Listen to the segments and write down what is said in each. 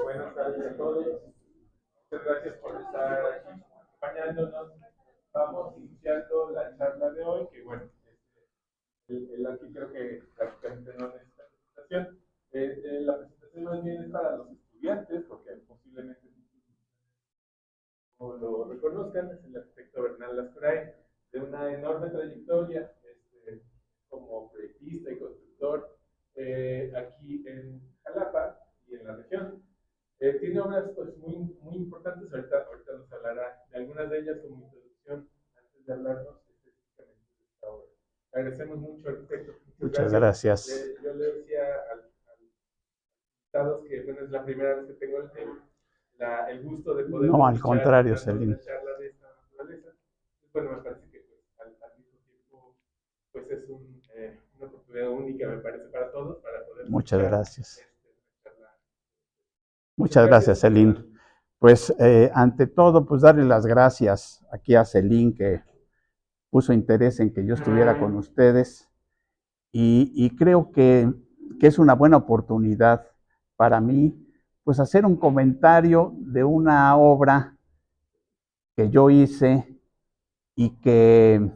Buenas tardes a todos. Muchas gracias por estar aquí acompañándonos. Vamos iniciando la charla de hoy, que bueno, el aquí creo que prácticamente no necesita presentación. La presentación más bien es para los estudiantes, porque posiblemente no lo reconozcan, es el arquitecto Bernal Lascurain, de una enorme trayectoria como proyectista y constructor aquí en Jalapa y en la región. Tiene obras pues, muy importantes, ahorita nos hablará de algunas de ellas como introducción, antes de hablarnos específicamente de esta obra. Agradecemos mucho, arquitecto. Muchas gracias. Yo le decía al invitados que bueno, es la primera vez que tengo el gusto de poder no, al contrario, Celín. una charla de esta naturaleza. Bueno, me parece que pues, al mismo tiempo pues es una oportunidad única, me parece, para todos, para poder Muchas gracias. charla. Muchas gracias, Celín. Pues ante todo, pues darle las gracias aquí a Celín que puso interés en que yo estuviera con ustedes y creo que es una buena oportunidad para mí, pues hacer un comentario de una obra que yo hice y que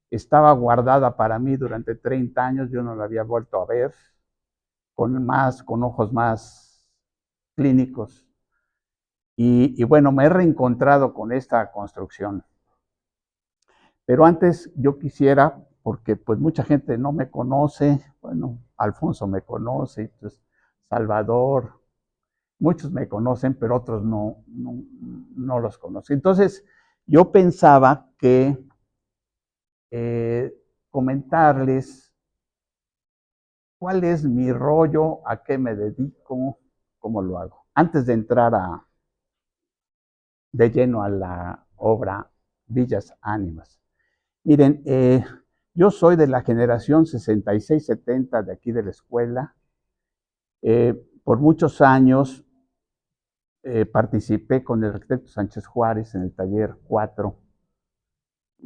estaba guardada para mí durante 30 años, yo no la había vuelto a ver, con ojos más clínicos. Y bueno, me he reencontrado con esta construcción. Pero antes yo quisiera, porque pues mucha gente no me conoce, bueno, Alfonso me conoce, pues Salvador, muchos me conocen, pero otros no los conocen. Entonces, yo pensaba que comentarles cuál es mi rollo, a qué me dedico, cómo lo hago. Antes de entrar de lleno a la obra Villas Ánimas. Miren, yo soy de la generación 66-70 de aquí de la escuela. Por muchos años participé con el arquitecto Sánchez Juárez en el taller 4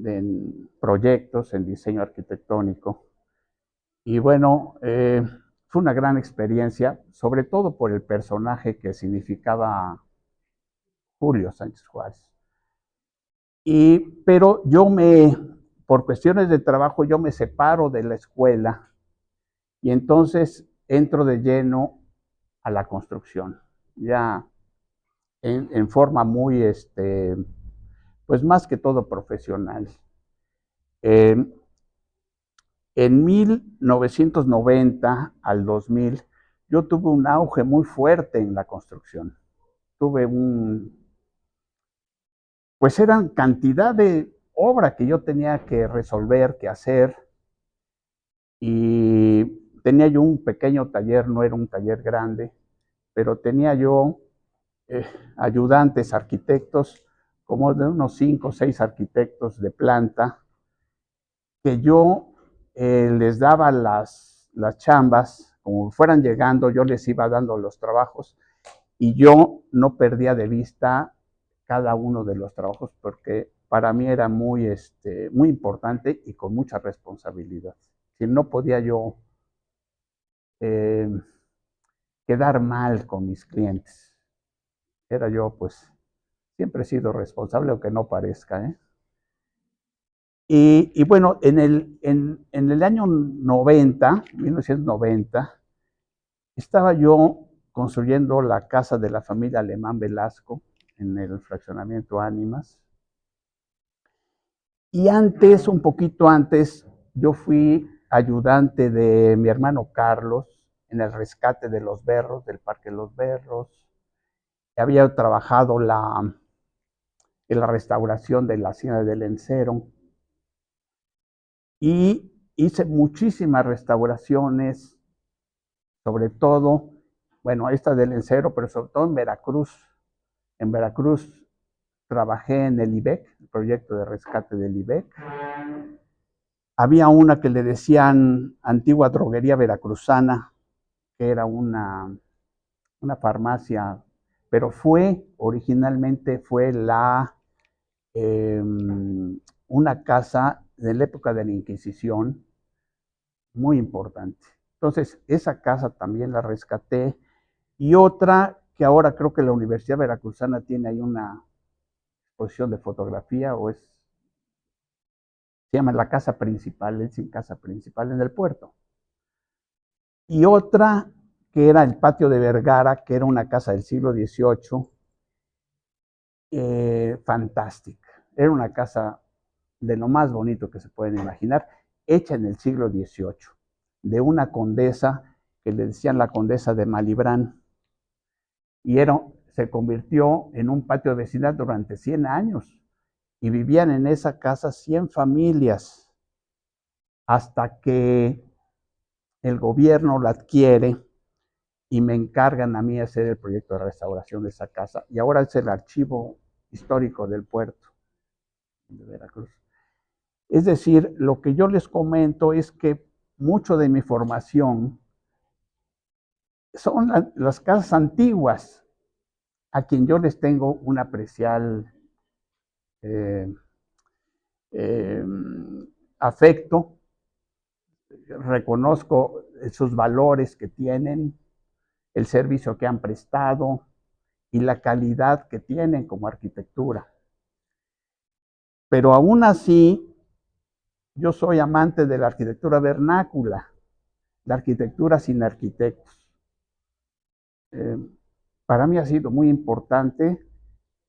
en proyectos, en diseño arquitectónico. Y bueno, fue una gran experiencia, sobre todo por el personaje que significaba Julio Sánchez Juárez. Pero por cuestiones de trabajo, yo me separo de la escuela y entonces entro de lleno a la construcción, ya en forma muy, pues más que todo profesional. Eh, en 1990 al 2000, yo tuve un auge muy fuerte en la construcción. Pues eran cantidad de obra que yo tenía que resolver, que hacer, y tenía yo un pequeño taller, no era un taller grande, pero tenía yo ayudantes arquitectos, como de unos 5 o 6 arquitectos de planta, que yo les daba las chambas, como fueran llegando, yo les iba dando los trabajos, y yo no perdía de vista cada uno de los trabajos, porque para mí era muy importante y con mucha responsabilidad. Si no podía yo eh, quedar mal con mis clientes. Era yo, pues, siempre he sido responsable, aunque no parezca, ¿eh? Y bueno, en el año 1990, estaba yo construyendo la casa de la familia Alemán Velasco en el fraccionamiento Ánimas. Y antes, un poquito antes, yo fui ayudante de mi hermano Carlos en el rescate de los berros, del Parque Los Berros. Había trabajado en la restauración de la Hacienda del Lencero y hice muchísimas restauraciones, sobre todo, bueno, esta del Lencero, pero sobre todo en Veracruz. En Veracruz trabajé en el IBEC, el proyecto de rescate del IBEC. Había una que le decían Antigua Droguería Veracruzana, que era una farmacia, pero originalmente fue una casa de la época de la Inquisición, muy importante. Entonces, esa casa también la rescaté y otra que ahora creo que la Universidad Veracruzana tiene ahí una exposición de fotografía, se llama la casa principal, es en casa principal en el puerto. Y otra que era el patio de Vergara, que era una casa del siglo XVIII, fantástica. Era una casa de lo más bonito que se pueden imaginar, hecha en el siglo XVIII, de una condesa que le decían la condesa de Malibrán, y se convirtió en un patio vecinal durante 100 años, y vivían en esa casa 100 familias, hasta que el gobierno la adquiere y me encargan a mí hacer el proyecto de restauración de esa casa, y ahora es el archivo histórico del puerto de Veracruz. Es decir, lo que yo les comento es que mucho de mi formación son las casas antiguas, a quien yo les tengo un apreciable eh, eh, afecto, reconozco sus valores que tienen, el servicio que han prestado y la calidad que tienen como arquitectura. Pero aún así, yo soy amante de la arquitectura vernácula, la arquitectura sin arquitectos. Para mí ha sido muy importante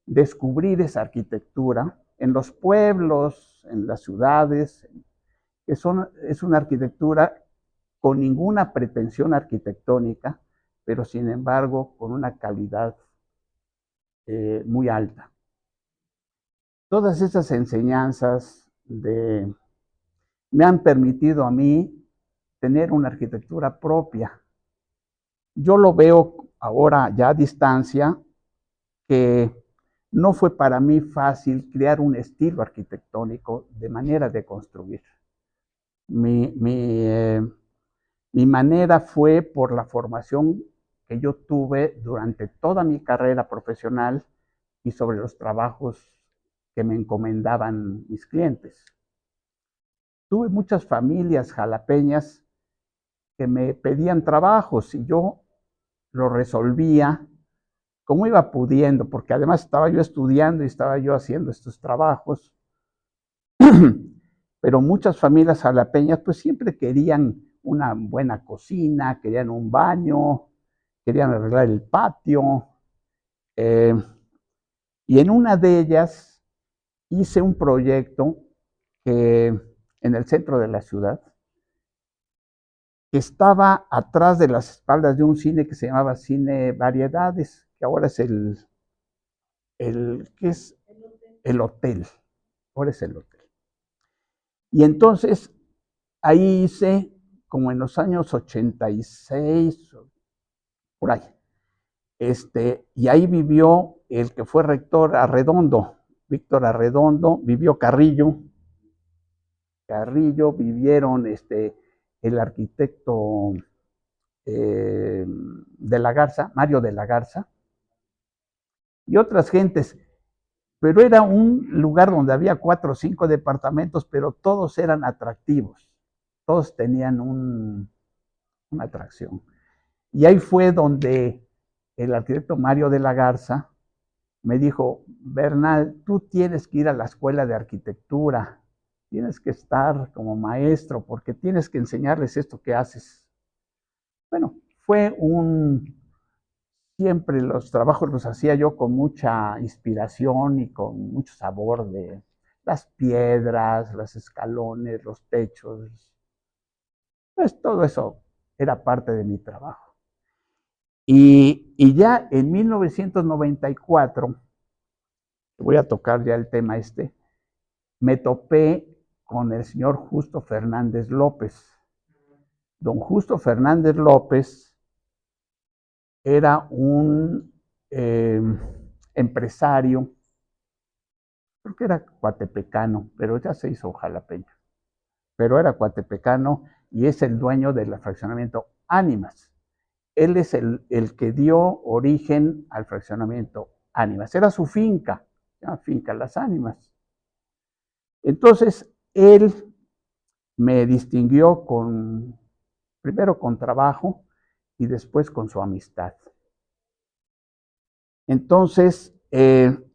descubrir esa arquitectura en los pueblos, en las ciudades, que es una arquitectura con ninguna pretensión arquitectónica, pero sin embargo con una calidad muy alta. Todas esas enseñanzas me han permitido a mí tener una arquitectura propia. Yo lo veo ahora ya a distancia, que no fue para mí fácil crear un estilo arquitectónico de manera de construir. Mi manera fue por la formación que yo tuve durante toda mi carrera profesional y sobre los trabajos que me encomendaban mis clientes. Tuve muchas familias jalapeñas que me pedían trabajos y yo lo resolvía como iba pudiendo, porque además estaba yo estudiando y estaba yo haciendo estos trabajos. Pero muchas familias jalapeñas pues siempre querían una buena cocina, querían un baño, querían arreglar el patio. Y en una de ellas hice un proyecto que en el centro de la ciudad, que estaba atrás de las espaldas de un cine que se llamaba Cine Variedades, que ahora es ¿qué es? El hotel. Ahora es el hotel. Y entonces ahí hice, como en los años 86, por ahí, y ahí vivió el que fue rector Arredondo, Víctor Arredondo, vivió Carrillo, vivieron el arquitecto de la Garza, Mario de la Garza, y otras gentes, pero era un lugar donde había 4 o 5 departamentos, pero todos eran atractivos, todos tenían una atracción. Y ahí fue donde el arquitecto Mario de la Garza me dijo: Bernal, tú tienes que ir a la escuela de arquitectura, tienes que estar como maestro, porque tienes que enseñarles esto que haces. Bueno, siempre los trabajos los hacía yo con mucha inspiración y con mucho sabor de las piedras, los escalones, los techos. Pues todo eso era parte de mi trabajo. Y ya en 1994, voy a tocar ya el tema me topé con el señor Justo Fernández López. Don Justo Fernández López era un empresario, creo que era coatepecano, pero ya se hizo jalapeño, pero era coatepecano y es el dueño del fraccionamiento Ánimas. Él es el que dio origen al fraccionamiento Ánimas. Era su finca, se llama Finca Las Ánimas. Entonces, él me distinguió primero con trabajo y después con su amistad. Entonces, él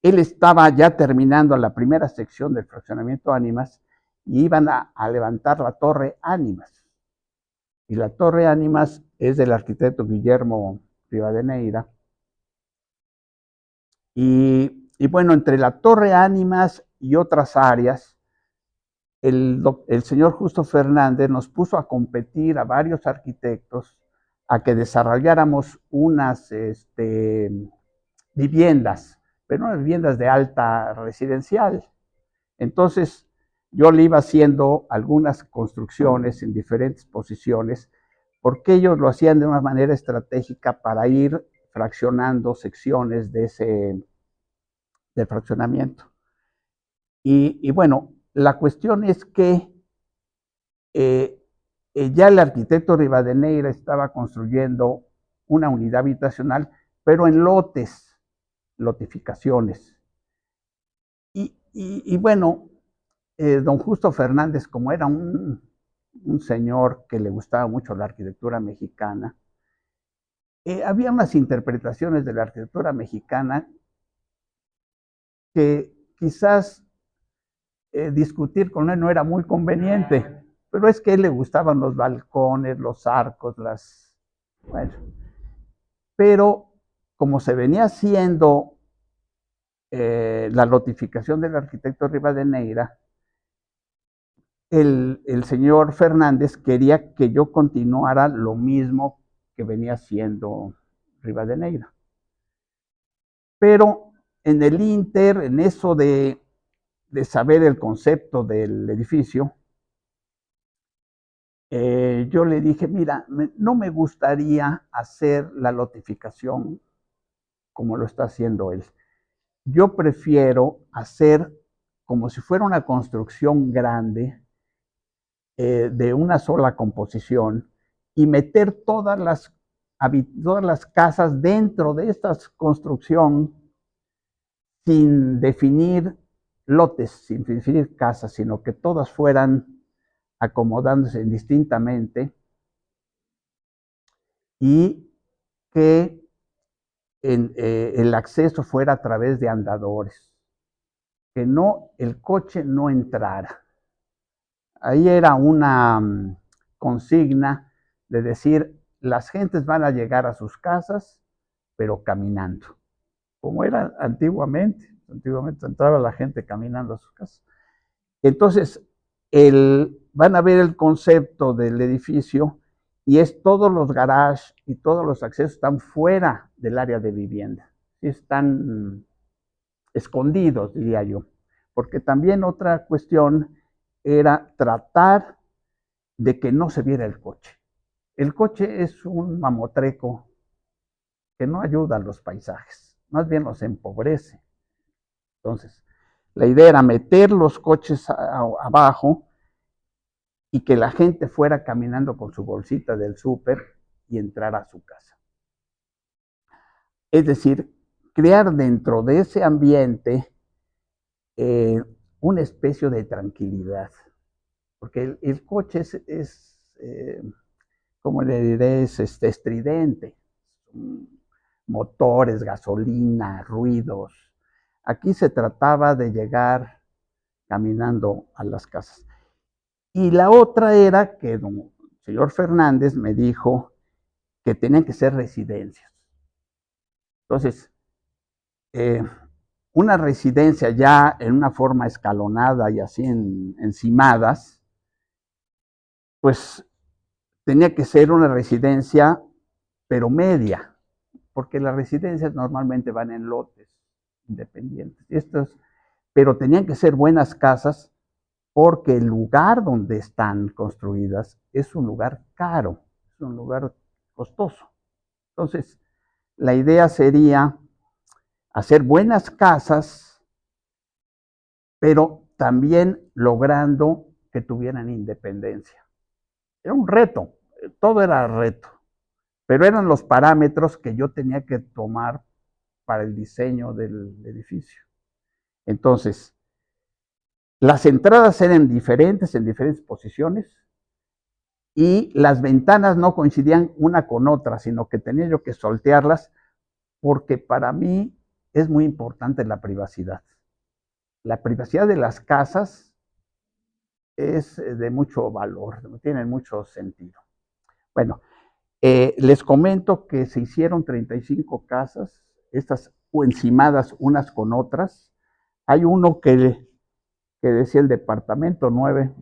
estaba ya terminando la primera sección del fraccionamiento Ánimas y iban a levantar la Torre Ánimas. Y la Torre Ánimas es del arquitecto Guillermo Rivadeneira. Y bueno, entre la Torre Ánimas y otras áreas, el señor Justo Fernández nos puso a competir a varios arquitectos a que desarrolláramos unas viviendas, pero no viviendas de alta residencial. Entonces, yo le iba haciendo algunas construcciones en diferentes posiciones, porque ellos lo hacían de una manera estratégica para ir fraccionando secciones del fraccionamiento. Y bueno, la cuestión es que ya el arquitecto Rivadeneira estaba construyendo una unidad habitacional, pero en lotes, lotificaciones. Y bueno, don Justo Fernández, como era un señor que le gustaba mucho la arquitectura mexicana, había unas interpretaciones de la arquitectura mexicana que quizás discutir con él no era muy conveniente, pero es que a él le gustaban los balcones, los arcos, bueno, pero como se venía haciendo la notificación del arquitecto Rivadeneira, el señor Fernández quería que yo continuara lo mismo que venía haciendo Rivadeneira. Pero en el Inter, en eso de saber el concepto del edificio, yo le dije, mira, no me gustaría hacer la lotificación como lo está haciendo él. Yo prefiero hacer como si fuera una construcción grande, de una sola composición, y meter todas las casas dentro de esta construcción sin definir lotes, sin definir casas, sino que todas fueran acomodándose indistintamente y que el acceso fuera a través de andadores, que no, el coche no entrara. Ahí era una consigna de decir, las gentes van a llegar a sus casas, pero caminando, como era antiguamente entraba la gente caminando a sus casas. Entonces, van a ver el concepto del edificio y es todos los garages y todos los accesos están fuera del área de vivienda, están escondidos, diría yo, porque también otra cuestión era tratar de que no se viera el coche. El coche es un mamotreco que no ayuda a los paisajes, más bien los empobrece. Entonces, la idea era meter los coches abajo y que la gente fuera caminando con su bolsita del súper y entrar a su casa. Es decir, crear dentro de ese ambiente una especie de tranquilidad, porque el coche es como le diré, es estridente, motores, gasolina, ruidos. Aquí se trataba de llegar caminando a las casas. Y la otra era que don señor Fernández me dijo que tenían que ser residencias. Entonces, una residencia ya en una forma escalonada y así encimadas, pues tenía que ser una residencia, pero media, porque las residencias normalmente van en lotes independientes. Pero tenían que ser buenas casas porque el lugar donde están construidas es un lugar caro, es un lugar costoso. Entonces, la idea sería hacer buenas casas, pero también logrando que tuvieran independencia. Era un reto, todo era reto, pero eran los parámetros que yo tenía que tomar para el diseño del edificio. Entonces, las entradas eran en diferentes posiciones, y las ventanas no coincidían una con otra, sino que tenía yo que soltearlas porque para mí es muy importante la privacidad. La privacidad de las casas es de mucho valor, tiene mucho sentido. Bueno, les comento que se hicieron 35 casas, estas encimadas unas con otras. Hay uno que decía el departamento 9,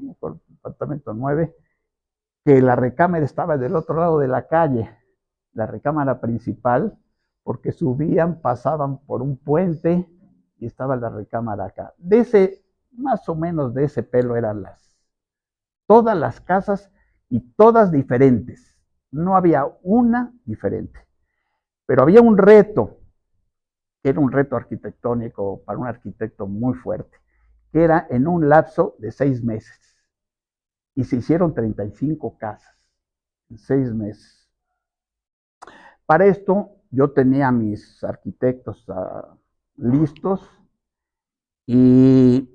que la recámara estaba del otro lado de la calle, la recámara principal, porque subían, pasaban por un puente y estaba la recámara acá. Más o menos de ese pelo eran todas las casas y todas diferentes. No había una diferente. Pero había un reto, que era un reto arquitectónico para un arquitecto muy fuerte, que era en un lapso de 6 meses. Y se hicieron 35 casas en 6 meses. Para esto yo tenía a mis arquitectos listos y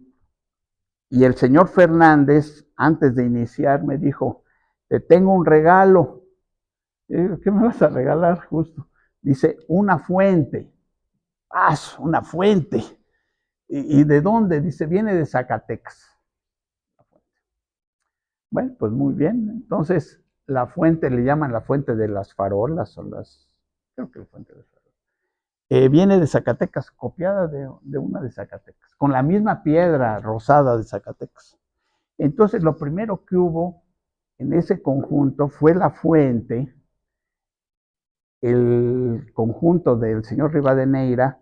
el señor Fernández, antes de iniciar, me dijo, te tengo un regalo. ¿Qué me vas a regalar justo? Dice, una fuente. Ah, una fuente. ¿Y de dónde? Dice, viene de Zacatecas. Bueno, pues muy bien. Entonces, la fuente le llaman la fuente de las farolas creo que la fuente de las farolas. Viene de Zacatecas, copiada de una de Zacatecas, con la misma piedra rosada de Zacatecas. Entonces, lo primero que hubo en ese conjunto fue la fuente, el conjunto del señor Rivadeneira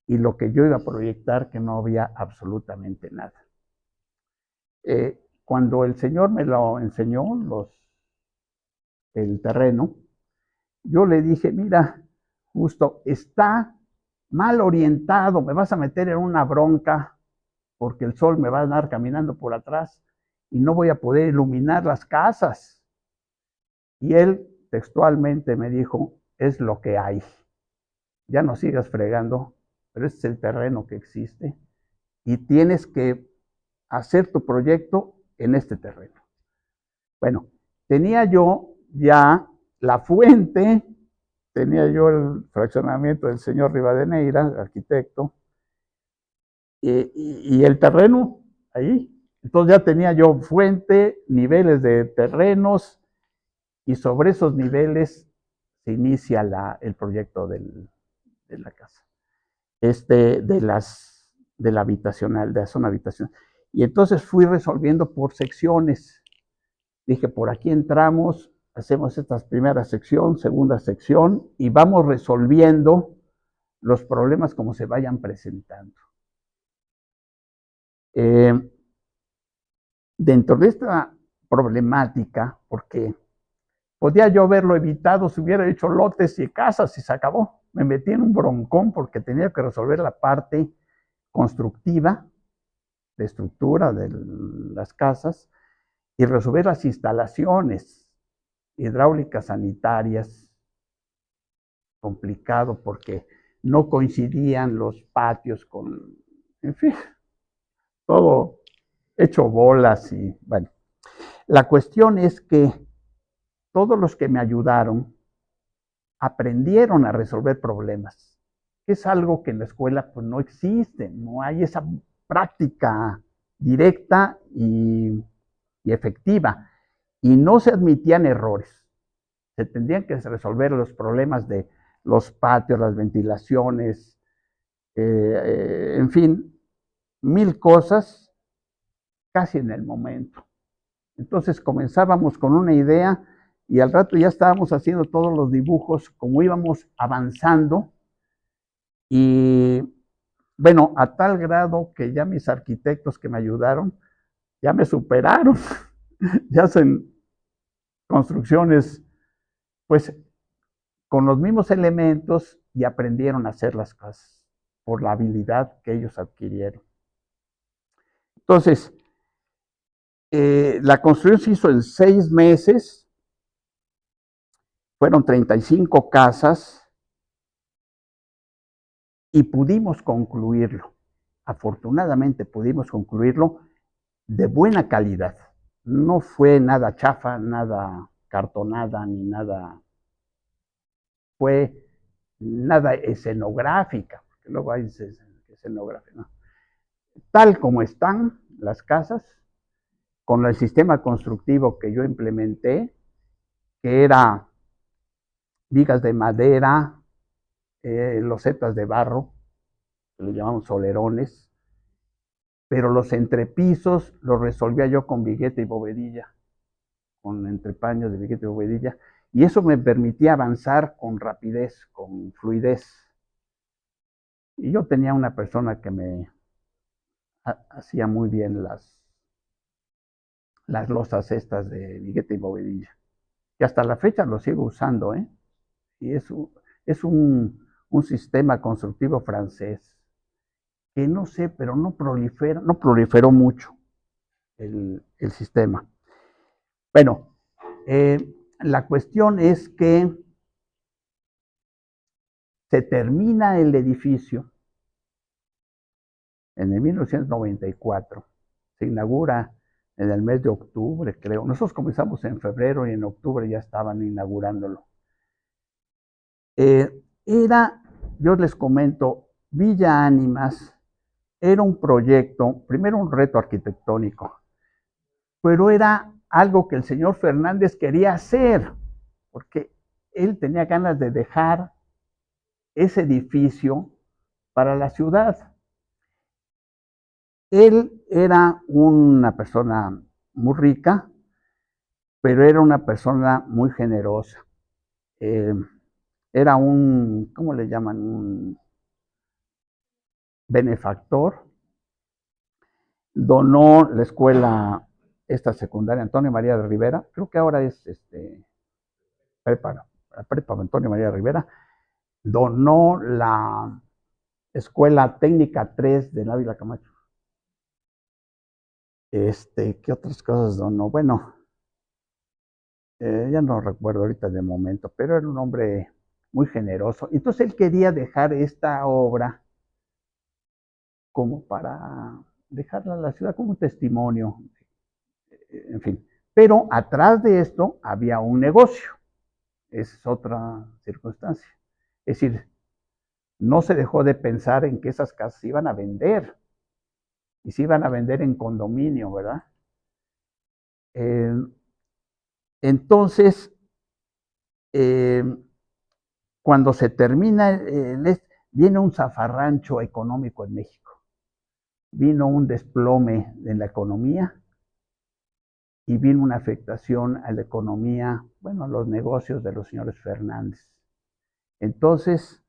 y lo que yo iba a proyectar, que no había absolutamente nada. Cuando el señor me lo enseñó, el terreno, yo le dije, mira, justo está mal orientado, me vas a meter en una bronca porque el sol me va a andar caminando por atrás y no voy a poder iluminar las casas. Y él textualmente me dijo, es lo que hay. Ya no sigas fregando, pero este es el terreno que existe y tienes que hacer tu proyecto en este terreno. Bueno, tenía yo ya la fuente, tenía yo el fraccionamiento del señor Rivadeneira, el arquitecto, y el terreno ahí. Entonces ya tenía yo fuente, niveles de terrenos, y sobre esos niveles se inicia el proyecto de la casa, de la habitacional, de la zona habitacional. Y entonces fui resolviendo por secciones. Dije, por aquí entramos, hacemos esta primera sección, segunda sección, y vamos resolviendo los problemas como se vayan presentando. Dentro de esta problemática, porque podía yo haberlo evitado si hubiera hecho lotes y casas y se acabó. Me metí en un broncón porque tenía que resolver la parte constructiva, de estructura de las casas, y resolver las instalaciones hidráulicas, sanitarias. Complicado porque no coincidían los patios con, en fin, todo hecho bolas y bueno. La cuestión es que todos los que me ayudaron aprendieron a resolver problemas. Es algo que en la escuela pues no existe, no hay esa práctica directa y efectiva. Y no se admitían errores. Se tendrían que resolver los problemas de los patios, las ventilaciones, en fin, 1000 cosas casi en el momento. Entonces comenzábamos con una idea y al rato ya estábamos haciendo todos los dibujos como íbamos avanzando y bueno, a tal grado que ya mis arquitectos que me ayudaron ya me superaron, ya hacen construcciones pues con los mismos elementos y aprendieron a hacer las cosas por la habilidad que ellos adquirieron. Entonces, la construcción se hizo en 6 meses, fueron 35 casas y pudimos concluirlo. Afortunadamente pudimos concluirlo de buena calidad. No fue nada chafa, nada cartonada, ni nada. Fue nada escenográfica, porque luego hay escenografía, ¿no? Tal como están las casas, con el sistema constructivo que yo implementé, que era vigas de madera, losetas de barro, que le llamamos solerones, pero los entrepisos los resolvía yo con vigueta y bovedilla, con entrepaños de vigueta y bovedilla, y eso me permitía avanzar con rapidez, con fluidez. Y yo tenía una persona que me hacía muy bien las losas estas de vigueta y bovedilla. Y hasta la fecha lo sigo usando, ¿eh? Y es un sistema constructivo francés que no sé, pero no proliferó mucho el sistema. Bueno, la cuestión es que se termina el edificio en el 1994, se inaugura en el mes de octubre, creo. Nosotros comenzamos en febrero y en octubre ya estaban inaugurándolo. Yo les comento, Villa Ánimas era un proyecto, primero un reto arquitectónico, pero era algo que el señor Fernández quería hacer, porque él tenía ganas de dejar ese edificio para la ciudad. Él era una persona muy rica, pero era una persona muy generosa. Era ¿cómo le llaman? Un benefactor. Donó la escuela, esta secundaria, Antonio María de Rivera, creo que ahora es la prepa Antonio María de Rivera, donó la Escuela Técnica 3 de Ávila Camacho. ¿Qué otras cosas donó? Bueno, ya no recuerdo ahorita de momento, pero era un hombre muy generoso. Entonces él quería dejar esta obra como para dejarla a la ciudad como un testimonio, en fin. Pero atrás de esto había un negocio, esa es otra circunstancia. Es decir, no se dejó de pensar en que esas casas se iban a vender, y se iban a vender en condominio, ¿verdad? Entonces, cuando se termina, viene un zafarrancho económico en México, vino un desplome en la economía y vino una afectación a la economía, bueno, a los negocios de los señores Fernández. Entonces,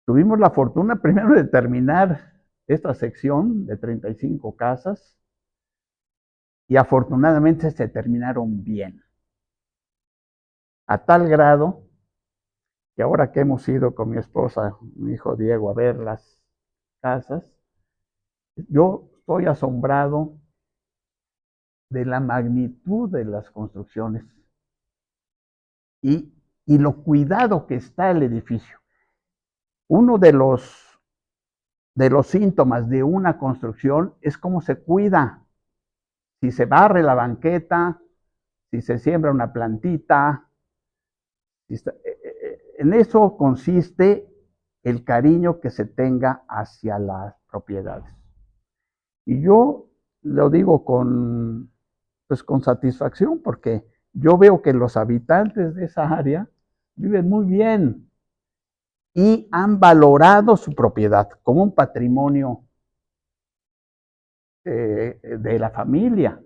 tuvimos la fortuna primero de terminar esta sección de 35 casas y afortunadamente se terminaron bien. A tal grado que ahora que hemos ido con mi esposa, mi hijo Diego, a ver las casas, yo estoy asombrado de la magnitud de las construcciones y lo cuidado que está el edificio. Uno de los síntomas de una construcción es cómo se cuida. Si se barre la banqueta, si se siembra una plantita. En eso consiste el cariño que se tenga hacia las propiedades. Y yo lo digo pues con satisfacción, porque yo veo que los habitantes de esa área viven muy bien y han valorado su propiedad como un patrimonio de la familia.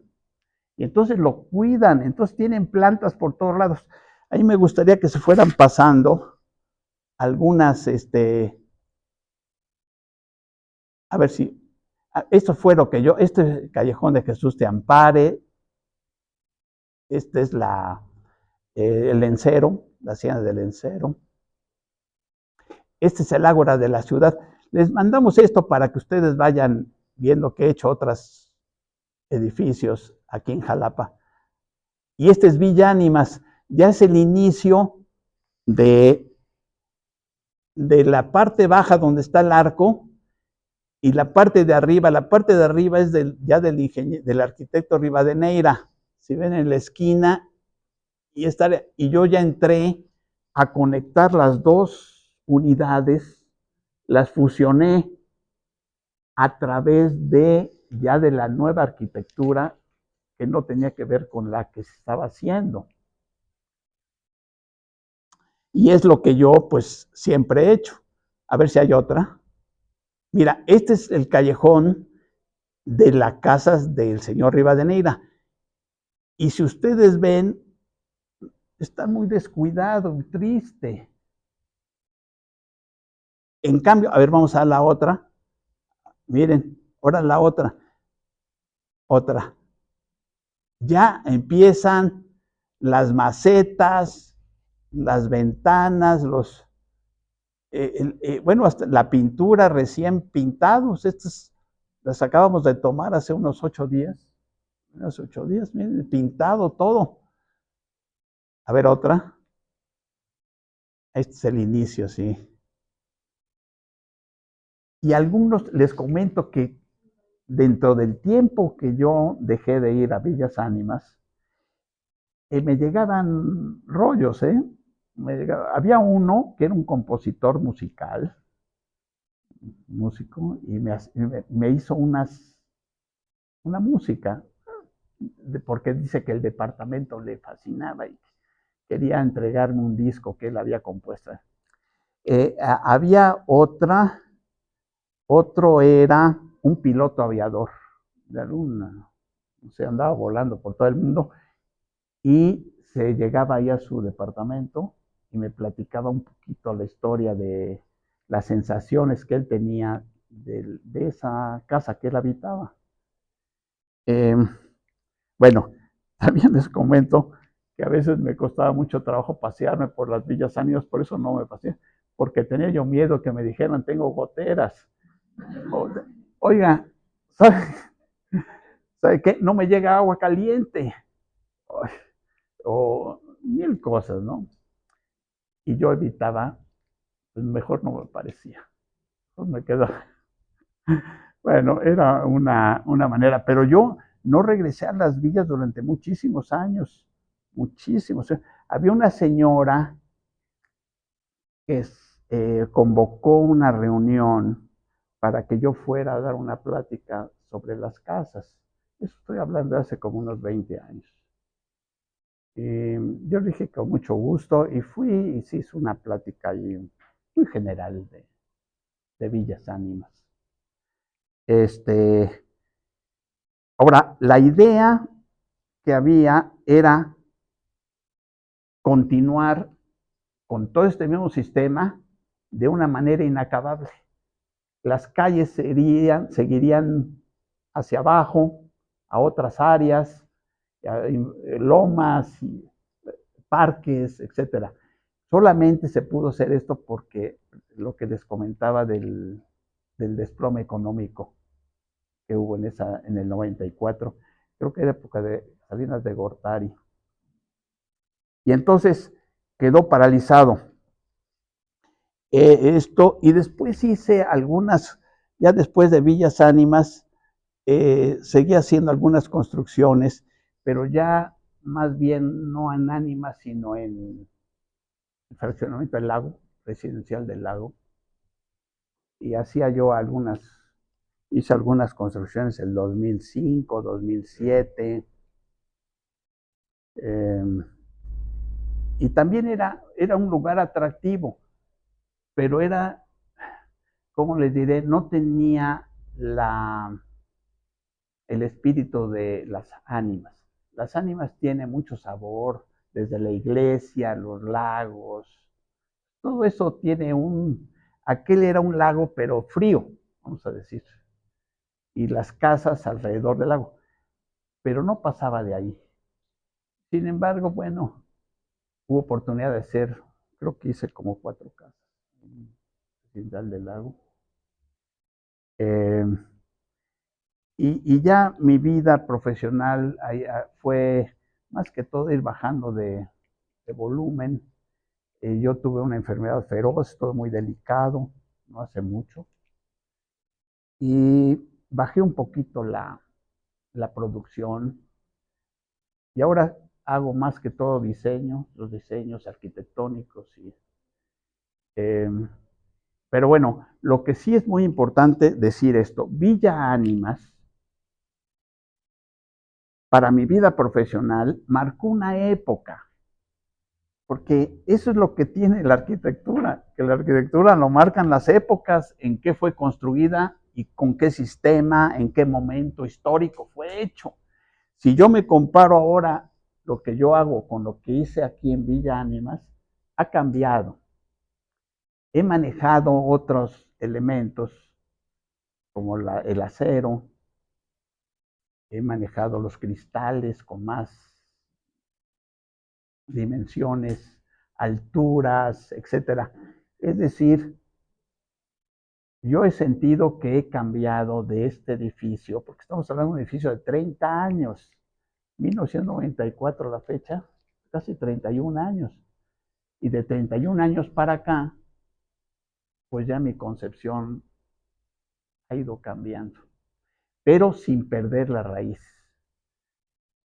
Y entonces lo cuidan, entonces tienen plantas por todos lados. Ahí me gustaría que se fueran pasando algunas, a ver si, esto fue lo que este Callejón de Jesús te ampare, este es el Lencero, la hacienda del Lencero. Este es el Ágora de la ciudad. Les mandamos esto para que ustedes vayan viendo que he hecho otros edificios aquí en Jalapa. Y este es Villa Ánimas, ya es el inicio de la parte baja donde está el arco y la parte de arriba es ya del arquitecto Rivadeneira. Si ven en la esquina, y yo ya entré a conectar las dos unidades las fusioné a través de ya de la nueva arquitectura que no tenía que ver con la que se estaba haciendo. Y es lo que yo pues siempre he hecho. A ver si hay otra. Mira, este es el callejón de las casas del señor Rivadeneira. Y si ustedes ven, está muy descuidado, triste. En cambio, a ver, vamos a la otra. Miren, ahora la otra. Otra. Ya empiezan las macetas, las ventanas, bueno, hasta la pintura recién pintados. Estas las acabamos de tomar hace unos 8 días. Unos 8 días, miren, pintado todo. A ver, otra. Este es el inicio, sí. Y algunos les comento que dentro del tiempo que yo dejé de ir a Villas Ánimas, me llegaban rollos, ¿eh? Había uno que era un compositor musical, músico, y me hizo una música, porque dice que el departamento le fascinaba y quería entregarme un disco que él había compuesto. Había otro era un piloto aviador de alguna, o sea, andaba volando por todo el mundo y se llegaba ahí a su departamento y me platicaba un poquito la historia de las sensaciones que él tenía de esa casa que él habitaba. Bueno, también les comento que a veces me costaba mucho trabajo pasearme por las Villas Ánimas, por eso no me paseé, porque tenía yo miedo que me dijeran tengo goteras. Oiga, ¿sabe, ¿sabe qué? No me llega agua caliente. O mil cosas, ¿no? Y yo evitaba, pues mejor no me parecía. Pues me quedo. Bueno, era una manera, pero yo no regresé a las villas durante muchísimos años, muchísimos. Había una señora que convocó una reunión para que yo fuera a dar una plática sobre las casas. Eso estoy hablando de hace como unos 20 años. Yo dije con mucho gusto y fui y se hizo una plática ahí muy general de Villas Ánimas. Ahora, la idea que había era continuar con todo este mismo sistema de una manera inacabable. Las calles seguirían hacia abajo, a otras áreas, lomas, parques, etcétera. Solamente se pudo hacer esto porque lo que les comentaba del desplome económico que hubo en el 94, creo que era época de Salinas de Gortari. Y entonces quedó paralizado esto, y después hice algunas, ya después de Villas Ánimas, seguí haciendo algunas construcciones, pero ya más bien no en Ánimas, sino en el fraccionamiento del Lago, residencial del Lago. Y hacía yo hice algunas construcciones en 2005, 2007. Y también era un lugar atractivo, pero era, ¿cómo les diré? No tenía el espíritu de las ánimas. Las ánimas tienen mucho sabor, desde la iglesia, los lagos, todo eso tiene aquel era un lago, pero frío, vamos a decir, y las casas alrededor del lago, pero no pasaba de ahí. Sin embargo, bueno, hubo oportunidad de hacer, creo que hice como 4 casas en Residencial del Lago. Eh, y ya mi vida profesional fue más que todo ir bajando de volumen. Yo tuve una enfermedad feroz, todo muy delicado, no hace mucho. Y bajé un poquito la producción. Y ahora hago más que todo diseño, los diseños arquitectónicos Pero bueno, lo que sí es muy importante decir esto, Villa Ánimas, para mi vida profesional, marcó una época, porque eso es lo que tiene la arquitectura, que la arquitectura lo marcan las épocas en que fue construida y con qué sistema, en qué momento histórico fue hecho. Si yo me comparo ahora lo que yo hago con lo que hice aquí en Villa Ánimas, ha cambiado. He manejado otros elementos como el acero, he manejado los cristales con más dimensiones, alturas, etcétera. Es decir, yo he sentido que he cambiado de este edificio, porque estamos hablando de un edificio de 30 años, 1994 la fecha, casi 31 años. Y de 31 años para acá, pues ya mi concepción ha ido cambiando, pero sin perder la raíz.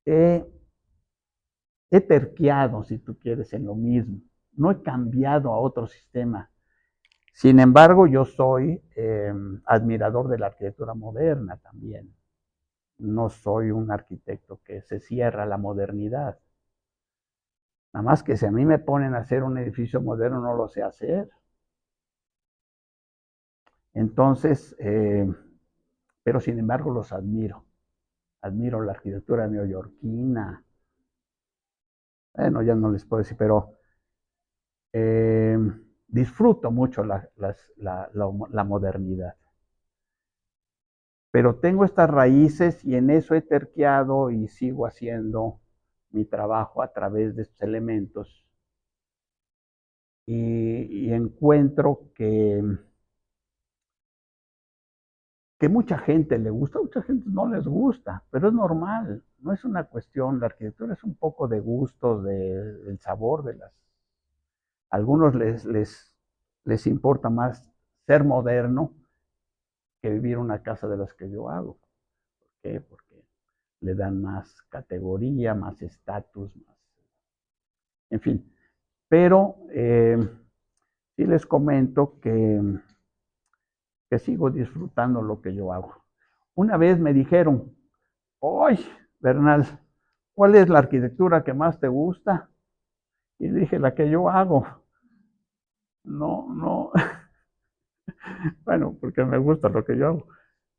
He terqueado, si tú quieres, en lo mismo. No he cambiado a otro sistema. Sin embargo, yo soy admirador de la arquitectura moderna también. No soy un arquitecto que se cierra a la modernidad. Nada más que si a mí me ponen a hacer un edificio moderno, no lo sé hacer. Entonces, pero sin embargo los admiro. Admiro la arquitectura neoyorquina. Bueno, ya no les puedo decir, pero disfruto mucho la modernidad. Pero tengo estas raíces y en eso he terqueado y sigo haciendo mi trabajo a través de estos elementos. Y encuentro que mucha gente le gusta, mucha gente no les gusta, pero es normal, no es una cuestión, la arquitectura es un poco de gustos, del sabor de las... A algunos les importa más ser moderno que vivir una casa de las que yo hago. ¿Por qué? Porque le dan más categoría, más estatus, más... En fin, pero sí les comento que sigo disfrutando lo que yo hago. Una vez me dijeron, ¡ay, Bernal! ¿Cuál es la arquitectura que más te gusta? Y dije, la que yo hago. No, no, bueno, porque me gusta lo que yo hago.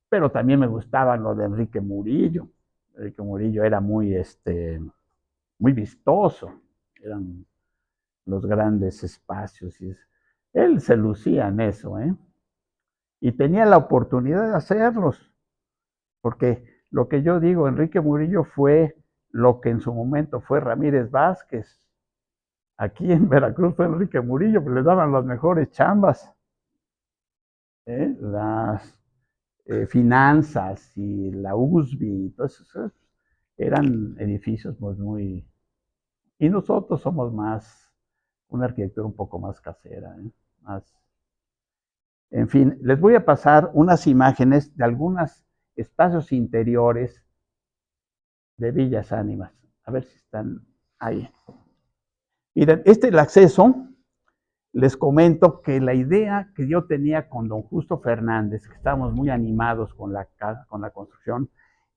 Pero también me gustaba lo de Enrique Murillo. Enrique Murillo era muy vistoso. Eran los grandes espacios. Él se lucía en eso, ¿eh? Y tenía la oportunidad de hacerlos. Porque lo que yo digo, Enrique Murillo fue lo que en su momento fue Ramírez Vázquez. Aquí en Veracruz fue Enrique Murillo, pues le daban las mejores chambas, las finanzas y la USB, entonces eran edificios pues muy... Y nosotros somos más, una arquitectura un poco más casera, más... En fin, les voy a pasar unas imágenes de algunos espacios interiores de Villas Ánimas. A ver si están ahí. Miren, este es el acceso. Les comento que la idea que yo tenía con don Justo Fernández, que estábamos muy animados con la construcción,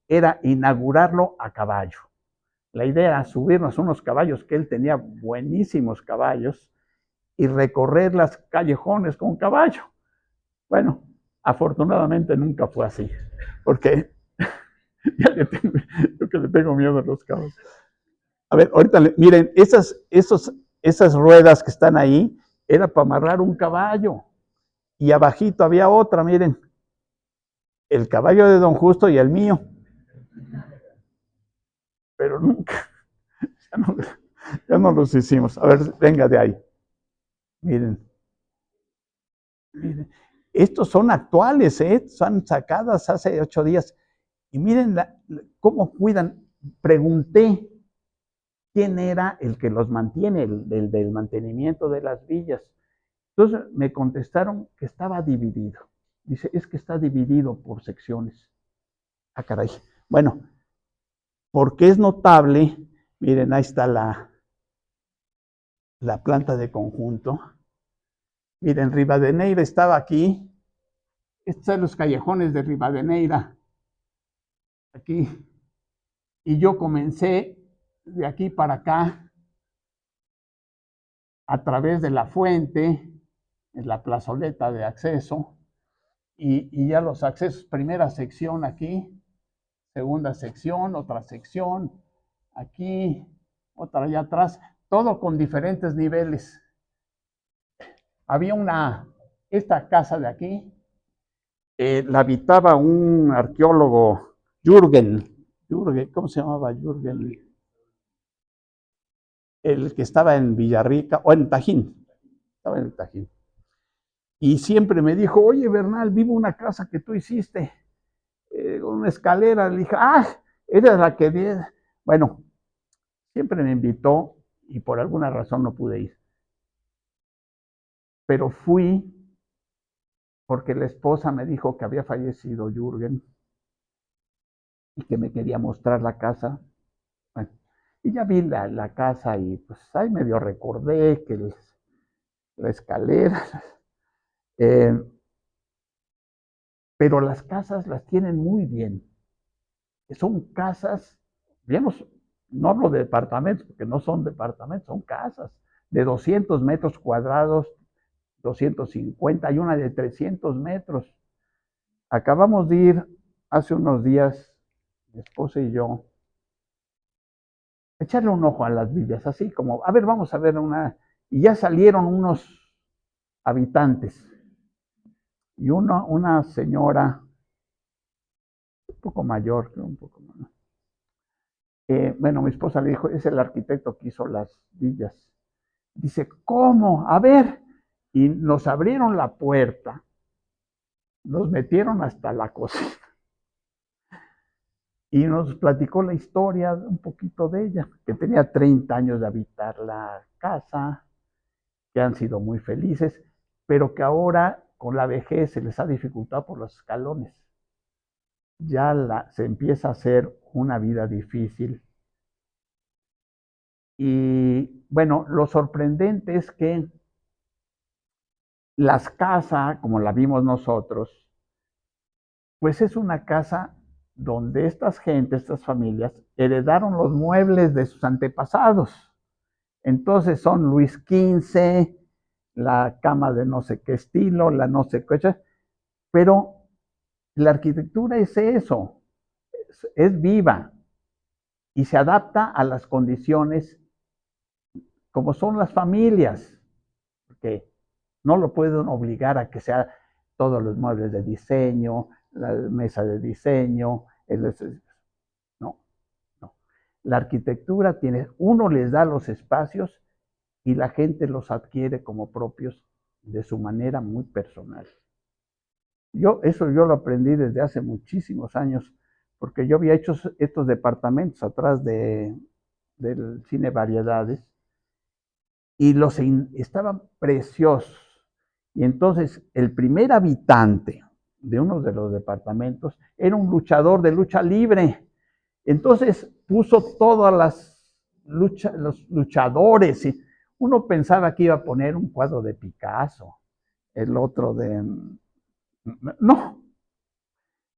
era inaugurarlo a caballo. La idea era subirnos unos caballos, que él tenía buenísimos caballos, y recorrer las callejones con caballo. Bueno, afortunadamente nunca fue así, porque yo que le tengo miedo a los caballos. A ver, ahorita, miren, esas ruedas que están ahí, era para amarrar un caballo. Y abajito había otra, miren, el caballo de don Justo y el mío. Pero nunca, ya no los hicimos. A ver, venga de ahí. Miren, miren. Estos son actuales, son sacadas hace 8 días. Y miren cómo cuidan. Pregunté quién era el que los mantiene, el del mantenimiento de las villas. Entonces me contestaron que estaba dividido. Dice, es que está dividido por secciones. Ah, caray. Bueno, porque es notable, miren, ahí está la planta de conjunto. Miren, Rivadeneira estaba aquí. Estos son los callejones de Rivadeneira. Aquí. Y yo comencé de aquí para acá a través de la fuente, en la plazoleta de acceso, y ya los accesos, primera sección aquí, segunda sección, otra sección, aquí, otra allá atrás, todo con diferentes niveles. Había esta casa de aquí, la habitaba un arqueólogo, Jürgen, ¿cómo se llamaba Jürgen? El que estaba en Villarrica, o en Tajín, estaba en el Tajín. Y siempre me dijo, oye, Bernal, vivo una casa que tú hiciste, una escalera. Le dije, era la que... Bueno, siempre me invitó y por alguna razón no pude ir. Pero fui porque la esposa me dijo que había fallecido Jürgen y que me quería mostrar la casa. Bueno, y ya vi la casa y pues ahí medio recordé que la escalera. Pero las casas las tienen muy bien. Son casas, digamos, no hablo de departamentos, porque no son departamentos, son casas de 200 metros cuadrados, 250, hay una de 300 metros. Acabamos de ir hace unos días, mi esposa y yo, a echarle un ojo a las villas, así como, a ver, vamos a ver una, y ya salieron unos habitantes, y una señora, un poco mayor, creo, un poco más. Bueno, mi esposa le dijo, es el arquitecto que hizo las villas. Dice, ¿cómo? A ver. Y nos abrieron la puerta, nos metieron hasta la cocina y nos platicó la historia un poquito de ella, que tenía 30 años de habitar la casa, que han sido muy felices, pero que ahora con la vejez se les ha dificultado por los escalones. Ya se empieza a hacer una vida difícil. Y bueno, lo sorprendente es que las casas, como la vimos nosotros, pues es una casa donde estas gentes, estas familias, heredaron los muebles de sus antepasados. Entonces son Luis XV, la cama de no sé qué estilo, la no sé qué, pero la arquitectura es eso, es viva y se adapta a las condiciones como son las familias, porque no lo pueden obligar a que sea todos los muebles de diseño, la mesa de diseño, no, no. La arquitectura tiene, uno les da los espacios y la gente los adquiere como propios de su manera muy personal. Eso yo lo aprendí desde hace muchísimos años, porque yo había hecho estos departamentos atrás del cine Variedades y estaban preciosos. Y entonces el primer habitante de uno de los departamentos era un luchador de lucha libre. Entonces puso todas los luchadores. Y uno pensaba que iba a poner un cuadro de Picasso, el otro de... No,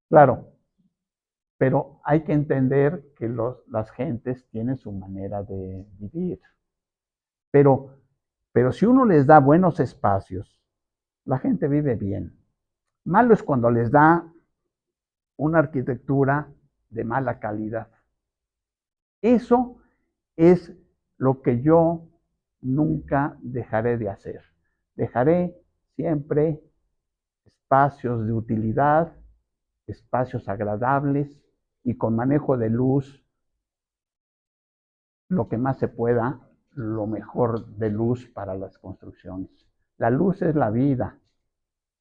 claro, pero hay que entender que las gentes tienen su manera de vivir. Pero si uno les da buenos espacios, la gente vive bien. Malo es cuando les da una arquitectura de mala calidad. Eso es lo que yo nunca dejaré de hacer. Dejaré siempre espacios de utilidad, espacios agradables y con manejo de luz, lo que más se pueda, lo mejor de luz para las construcciones. La luz es la vida,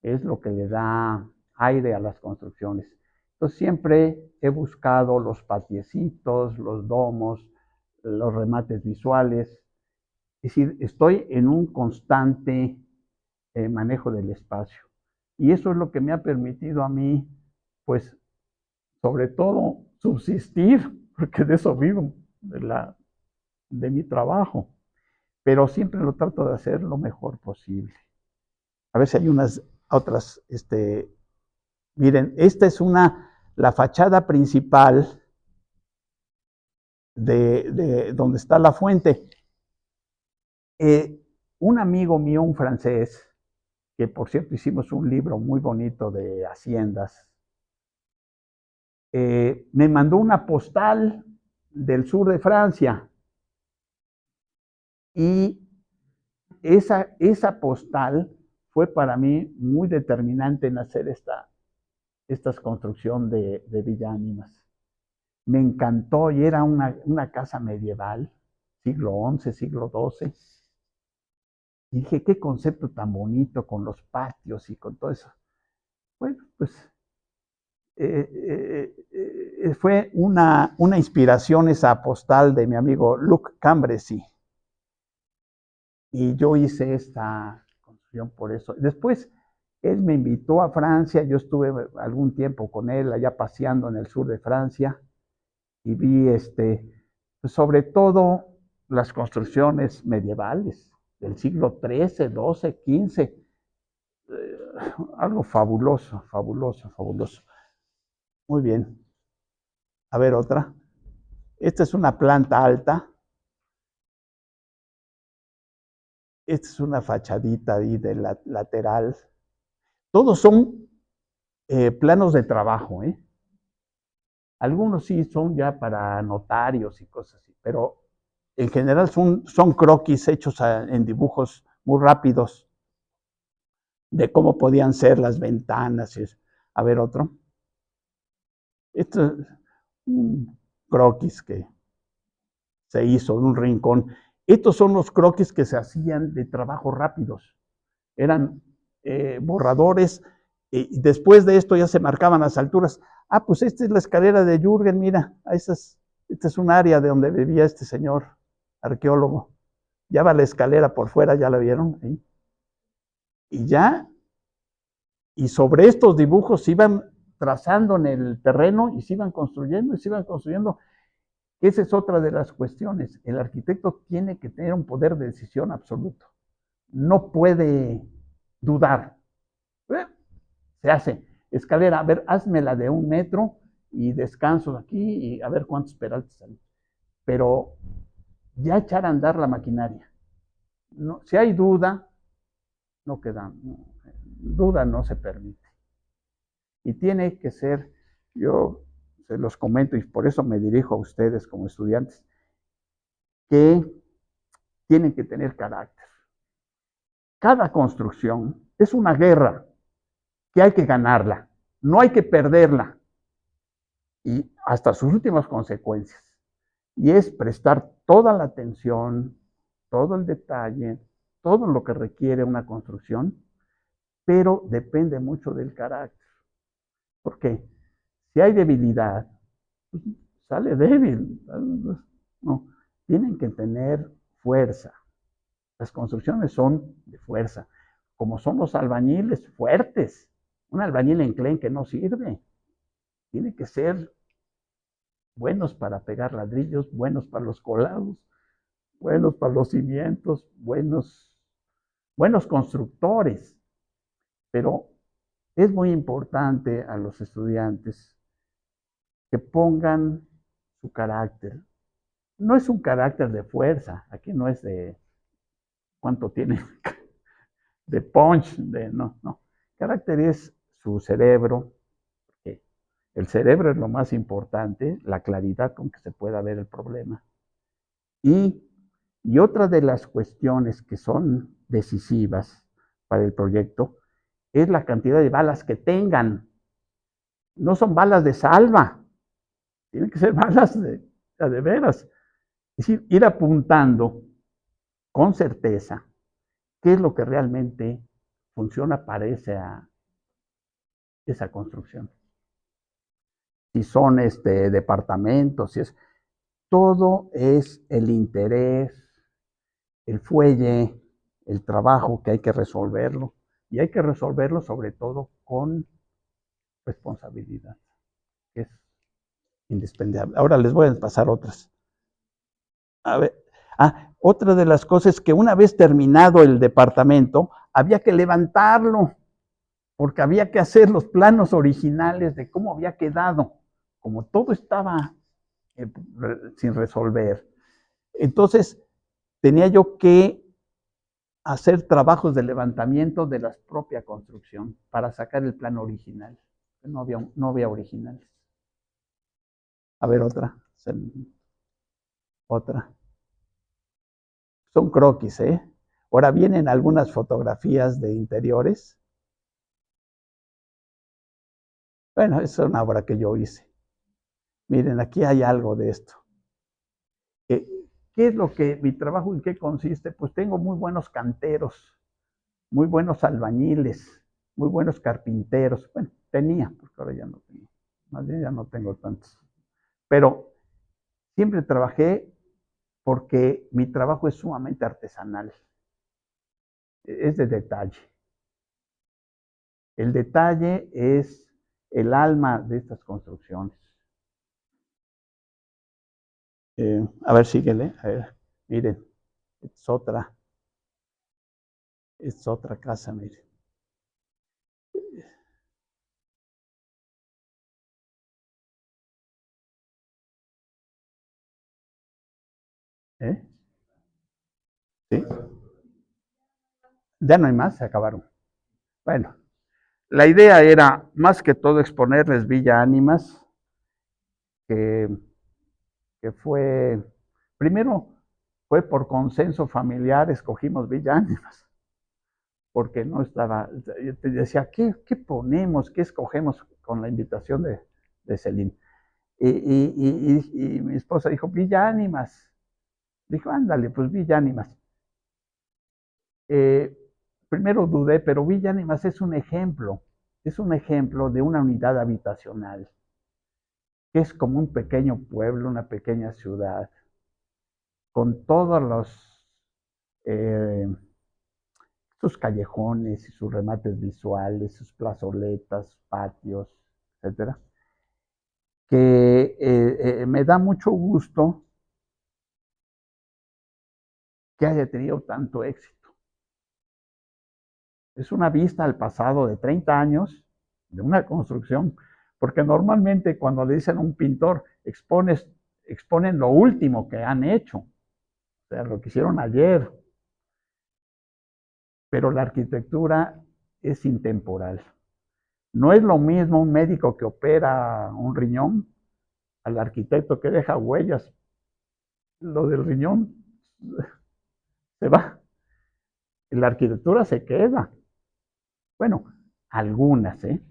es lo que le da aire a las construcciones. Entonces siempre he buscado los patiecitos, los domos, los remates visuales. Es decir, estoy en un constante manejo del espacio. Y eso es lo que me ha permitido a mí, pues, sobre todo, subsistir, porque de eso vivo, de mi trabajo. Pero siempre lo trato de hacer lo mejor posible. A ver si hay unas otras, miren, esta es la fachada principal de donde está la fuente. Un amigo mío, un francés, que por cierto hicimos un libro muy bonito de haciendas, me mandó una postal del sur de Francia y esa postal fue para mí muy determinante en hacer esta construcción de Villa Ánimas. Me encantó y era una casa medieval, siglo XI, siglo XII. Y dije, qué concepto tan bonito con los patios y con todo eso. Bueno, pues fue una inspiración esa postal de mi amigo Luc Cambresy. Y yo hice esta construcción por eso. Después, él me invitó a Francia, yo estuve algún tiempo con él allá paseando en el sur de Francia y vi pues sobre todo las construcciones medievales del siglo XIII, XII, XV. Algo fabuloso, fabuloso, fabuloso. Muy bien. A ver, otra. Esta es una planta alta. Esta es una fachadita ahí de la lateral. Todos son planos de trabajo, ¿eh? Algunos sí son ya para notarios y cosas así, pero en general son croquis hechos en dibujos muy rápidos de cómo podían ser las ventanas. A ver, otro. Esto es un croquis que se hizo de un rincón. Estos son los croquis que se hacían de trabajo rápidos. Eran borradores. Y después de esto ya se marcaban las alturas. Ah, pues esta es la escalera de Jürgen, mira, esta es un área de donde vivía este señor arqueólogo. Ya va la escalera por fuera, ya la vieron. ¿Sí? Y sobre estos dibujos se iban trazando en el terreno y se iban construyendo y se iban construyendo. Esa es otra de las cuestiones. El arquitecto tiene que tener un poder de decisión absoluto. No puede dudar. Se hace escalera, a ver, házmela de 1 metro y descanso aquí y a ver cuántos peraltes salen. Pero ya echar a andar la maquinaria. No, si hay duda, no queda. Duda no se permite. Y tiene que ser, yo se los comento y por eso me dirijo a ustedes como estudiantes, que tienen que tener carácter. Cada construcción es una guerra que hay que ganarla, no hay que perderla y hasta sus últimas consecuencias. Y es prestar toda la atención, todo el detalle, todo lo que requiere una construcción, pero depende mucho del carácter. Porque si hay debilidad, pues sale débil. No, tienen que tener fuerza. Las construcciones son de fuerza, como son los albañiles fuertes. Un albañil enclenque no sirve. Tiene que ser buenos para pegar ladrillos, buenos para los colados, buenos para los cimientos, buenos constructores. Pero es muy importante a los estudiantes que pongan su carácter. No es un carácter de fuerza, aquí no es de cuánto tiene de punch, no. Carácter es su cerebro. El cerebro es lo más importante, la claridad con que se pueda ver el problema. Y otra de las cuestiones que son decisivas para el proyecto es la cantidad de balas que tengan. No son balas de salva, tienen que ser balas de veras. Es decir, ir apuntando con certeza qué es lo que realmente funciona para esa construcción. Si son departamentos, si es, todo es el interés, el fuelle, el trabajo que hay que resolverlo. Y hay que resolverlo sobre todo con responsabilidad, que es indispensable. Ahora les voy a pasar otras. A ver, otra de las cosas es que una vez terminado el departamento, había que levantarlo, porque había que hacer los planos originales de cómo había quedado, como todo estaba sin resolver. Entonces, tenía yo que hacer trabajos de levantamiento de la propia construcción para sacar el plano original. No había originales. A ver, otra. Otra. Son croquis, ¿eh? Ahora vienen algunas fotografías de interiores. Bueno, es una obra que yo hice. Miren, aquí hay algo de esto. ¿Qué es lo que mi trabajo en qué consiste? Pues tengo muy buenos canteros, muy buenos albañiles, muy buenos carpinteros. Bueno, tenía, porque ahora ya no tengo. Más bien ya no tengo tantos. Pero siempre trabajé porque mi trabajo es sumamente artesanal. Es de detalle. El detalle es el alma de estas construcciones. A ver, síguele. A ver, miren, es otra casa, miren. ¿Eh? ¿Sí? Ya no hay más, se acabaron. Bueno, la idea era más que todo exponerles Villa Ánimas, que, que fue, primero fue por consenso familiar, escogimos Villa Ánimas, porque no estaba, yo te decía, ¿qué ponemos, qué escogemos con la invitación de Celín? Y mi esposa dijo, Villa Ánimas. Dijo, ándale, pues Villa Ánimas. Primero dudé, pero Villa Ánimas es un ejemplo de una unidad habitacional, que es como un pequeño pueblo, una pequeña ciudad, con todos eh, sus callejones y sus remates visuales, sus plazoletas, patios, etcétera, que me da mucho gusto que haya tenido tanto éxito. Es una vista al pasado de 30 años de una construcción, porque normalmente cuando le dicen a un pintor, exponen lo último que han hecho, o sea, lo que hicieron ayer, pero la arquitectura es intemporal. No es lo mismo un médico que opera un riñón al arquitecto que deja huellas. Lo del riñón se va, la arquitectura se queda. Bueno, algunas, ¿eh?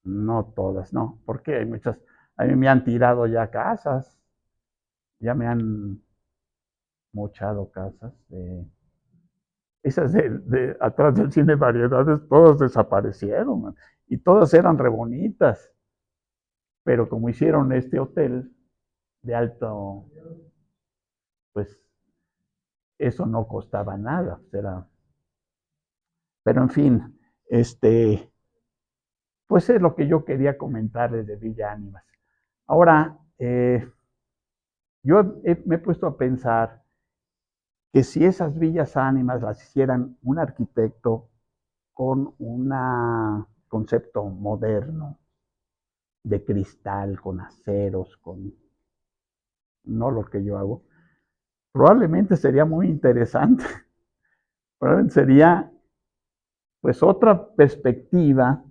No todas, no, porque hay muchas, a mí me han tirado ya casas, ya me han mochado casas. Esas atrás del cine Variedades, todas desaparecieron, man, y todas eran re bonitas, pero como hicieron este hotel de alto, pues eso no costaba nada, pero en fin, pues es lo que yo quería comentarles de Villa Ánimas. Ahora, me he puesto a pensar que si esas villas ánimas las hicieran un arquitecto con un concepto moderno, de cristal, con aceros, con no lo que yo hago, probablemente sería muy interesante. Probablemente sería pues otra perspectiva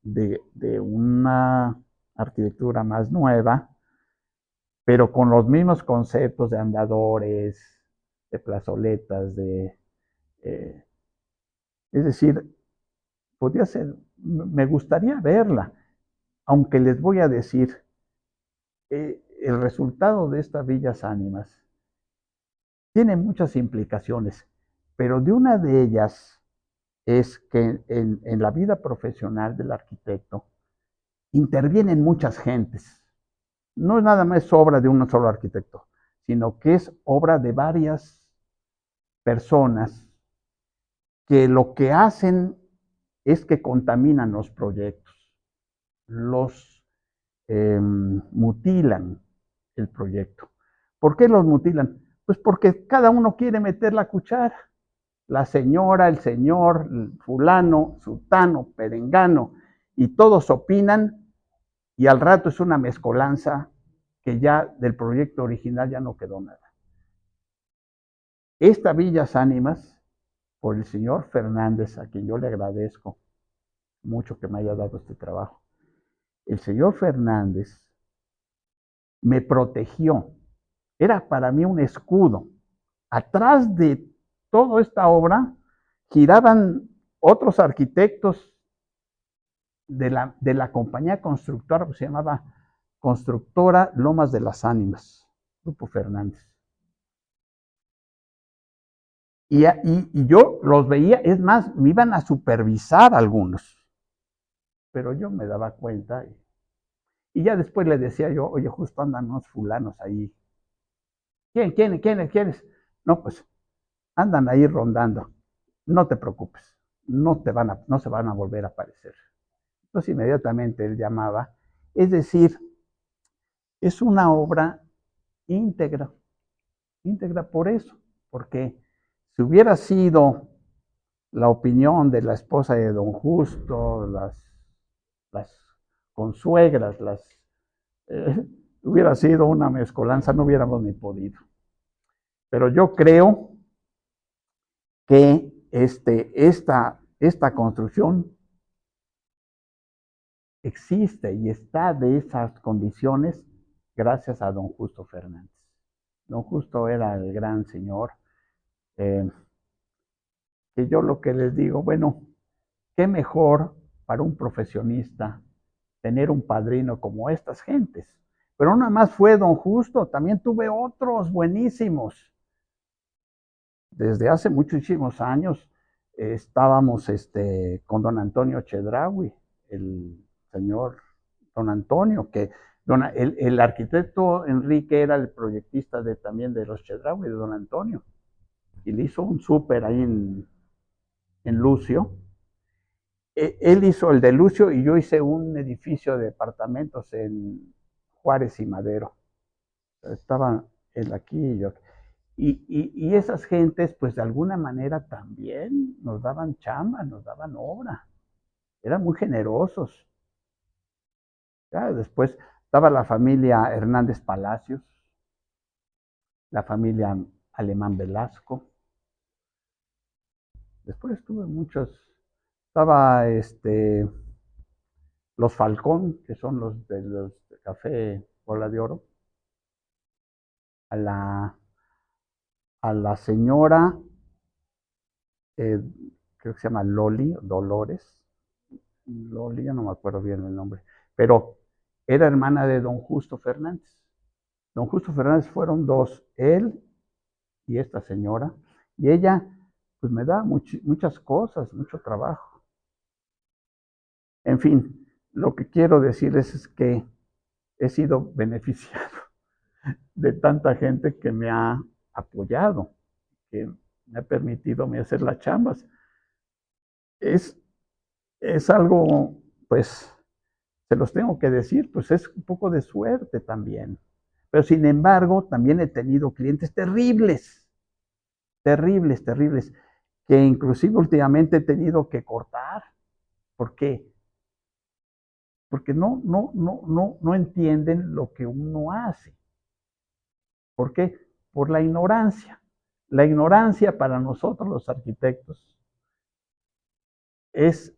de una arquitectura más nueva, pero con los mismos conceptos de andadores, de plazoletas, eh, es decir, podría ser, me gustaría verla, aunque les voy a decir, el resultado de estas villas ánimas tiene muchas implicaciones, pero de una de ellas es que en la vida profesional del arquitecto intervienen muchas gentes. No es nada más obra de un solo arquitecto, sino que es obra de varias personas que lo que hacen es que contaminan los proyectos, los mutilan el proyecto. ¿Por qué los mutilan? Pues porque cada uno quiere meter la cuchara. la señora, el señor, el fulano, sutano, perengano, y todos opinan, y al rato es una mezcolanza que ya del proyecto original ya no quedó nada. Esta Villas Ánimas, por el señor Fernández, a quien yo le agradezco mucho que me haya dado este trabajo, el señor Fernández me protegió, era para mí un escudo. Atrás de toda esta obra giraban otros arquitectos de la compañía constructora, que se llamaba Constructora Lomas de las Ánimas, Grupo Fernández. Y yo los veía, es más, me iban a supervisar algunos, pero yo me daba cuenta y ya después le decía yo, oye, justo andan unos fulanos ahí. ¿Quiénes? No, pues andan ahí rondando. No te preocupes, no se van a volver a aparecer. Entonces inmediatamente él llamaba. Es decir, es una obra íntegra por eso, porque si hubiera sido la opinión de la esposa de don Justo, las consuegras, hubiera sido una mezcolanza, no hubiéramos ni podido. Pero yo creo que esta construcción existe y está de esas condiciones gracias a don Justo Fernández. Don Justo era el gran señor, que yo lo que les digo, bueno, qué mejor para un profesionista tener un padrino como estas gentes. Pero no nada más fue don Justo, también tuve otros buenísimos. Desde hace muchísimos años estábamos con don Antonio Chedraui, el señor don Antonio, que el arquitecto Enrique era el proyectista también de los Chedraui, de don Antonio, y le hizo un súper ahí en Lucio. Él hizo el de Lucio y yo hice un edificio de departamentos en Juárez y Madero. Estaba él aquí y yo. Y esas gentes, pues de alguna manera también nos daban chamba, nos daban obra. Eran muy generosos. Ya, después estaba la familia Hernández Palacios, la familia Alemán Velasco. Después tuve muchos. Estaba los Falcón, que son los de Café Bola de Oro. A la señora, creo que se llama Loli, Dolores. Loli, ya no me acuerdo bien el nombre, pero era hermana de don Justo Fernández. Don Justo Fernández fueron dos, él y esta señora, y ella pues me da muchas cosas, mucho trabajo. En fin, lo que quiero decirles es que he sido beneficiado de tanta gente que me ha apoyado, que me ha permitido hacer las chambas. Es algo, pues, se los tengo que decir, pues es un poco de suerte también. Pero sin embargo, también he tenido clientes terribles, que inclusive últimamente he tenido que cortar. ¿Por qué? Porque no entienden lo que uno hace. ¿Por qué? Por la ignorancia. La ignorancia para nosotros los arquitectos es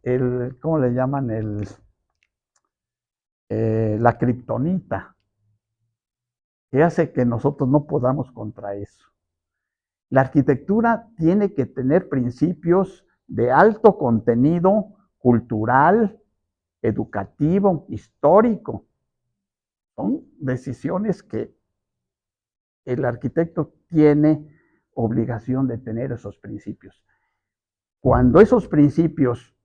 ¿cómo le llaman? La kriptonita, que hace que nosotros no podamos contra eso. La arquitectura tiene que tener principios de alto contenido cultural, educativo, histórico. Son decisiones que el arquitecto tiene obligación de tener esos principios. Cuando esos principios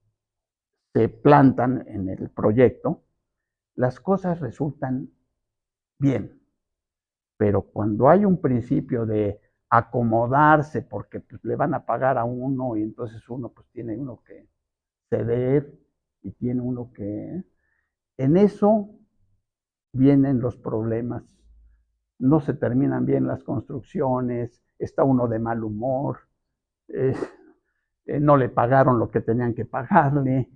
se plantan en el proyecto, las cosas resultan bien. Pero cuando hay un principio de acomodarse porque pues, le van a pagar a uno y entonces uno pues tiene uno que ceder y tiene uno que... En eso vienen los problemas. No se terminan bien las construcciones, está uno de mal humor, no le pagaron lo que tenían que pagarle.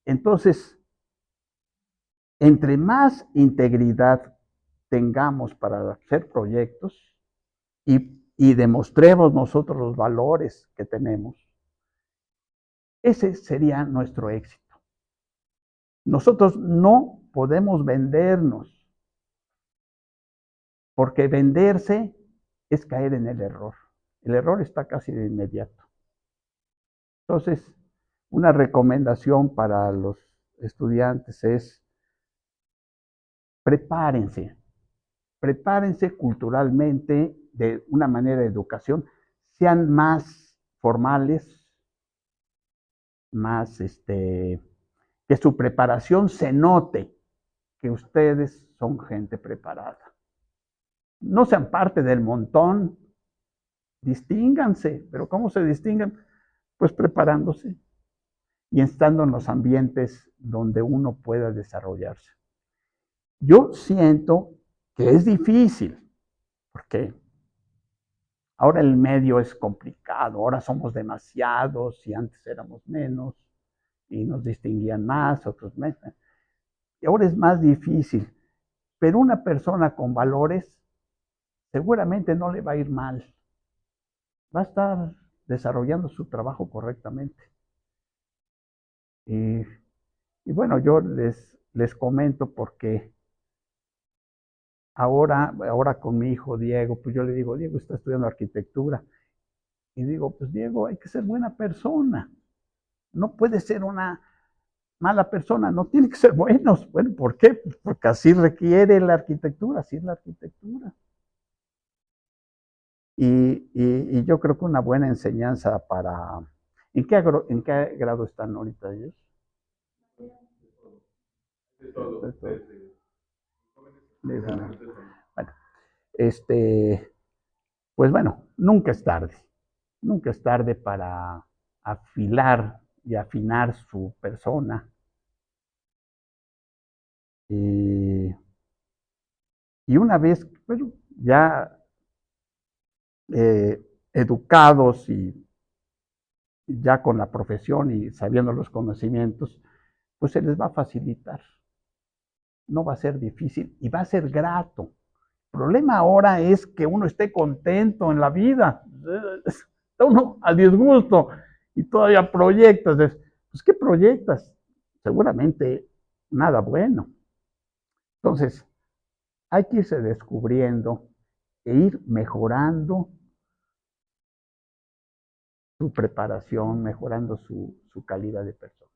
Entonces, entre más integridad tengamos para hacer proyectos y demostremos nosotros los valores que tenemos, ese sería nuestro éxito. Nosotros no podemos vendernos, porque venderse es caer en el error. El error está casi de inmediato. Entonces, una recomendación para los estudiantes es: prepárense culturalmente de una manera de educación, sean más formales, más que su preparación se note que ustedes son gente preparada. No sean parte del montón, distínganse, pero ¿cómo se distinguen? Pues preparándose y estando en los ambientes donde uno pueda desarrollarse. Yo siento que es difícil, porque ahora el medio es complicado, ahora somos demasiados y antes éramos menos y nos distinguían más, otros menos. Y ahora es más difícil, pero una persona con valores seguramente no le va a ir mal, va a estar desarrollando su trabajo correctamente. Y bueno, yo les comento porque ahora con mi hijo Diego, pues yo le digo: Diego está estudiando arquitectura. Y digo: pues Diego, hay que ser buena persona. No puede ser una mala persona, no tiene que ser buenos. Bueno, ¿por qué? Porque así requiere la arquitectura, así es la arquitectura. Y yo creo que una buena enseñanza para... ¿En qué grado están ahorita ellos? De todo. Bueno, pues bueno, nunca es tarde. Nunca es tarde para afilar y afinar su persona. Y una vez, bueno, ya educados y ya con la profesión y sabiendo los conocimientos, pues se les va a facilitar. No va a ser difícil y va a ser grato. El problema ahora es que uno esté contento en la vida. Está uno a disgusto y todavía proyectas. Pues, ¿qué proyectas? Seguramente nada bueno. Entonces, hay que irse descubriendo e ir mejorando su preparación, mejorando su calidad de persona.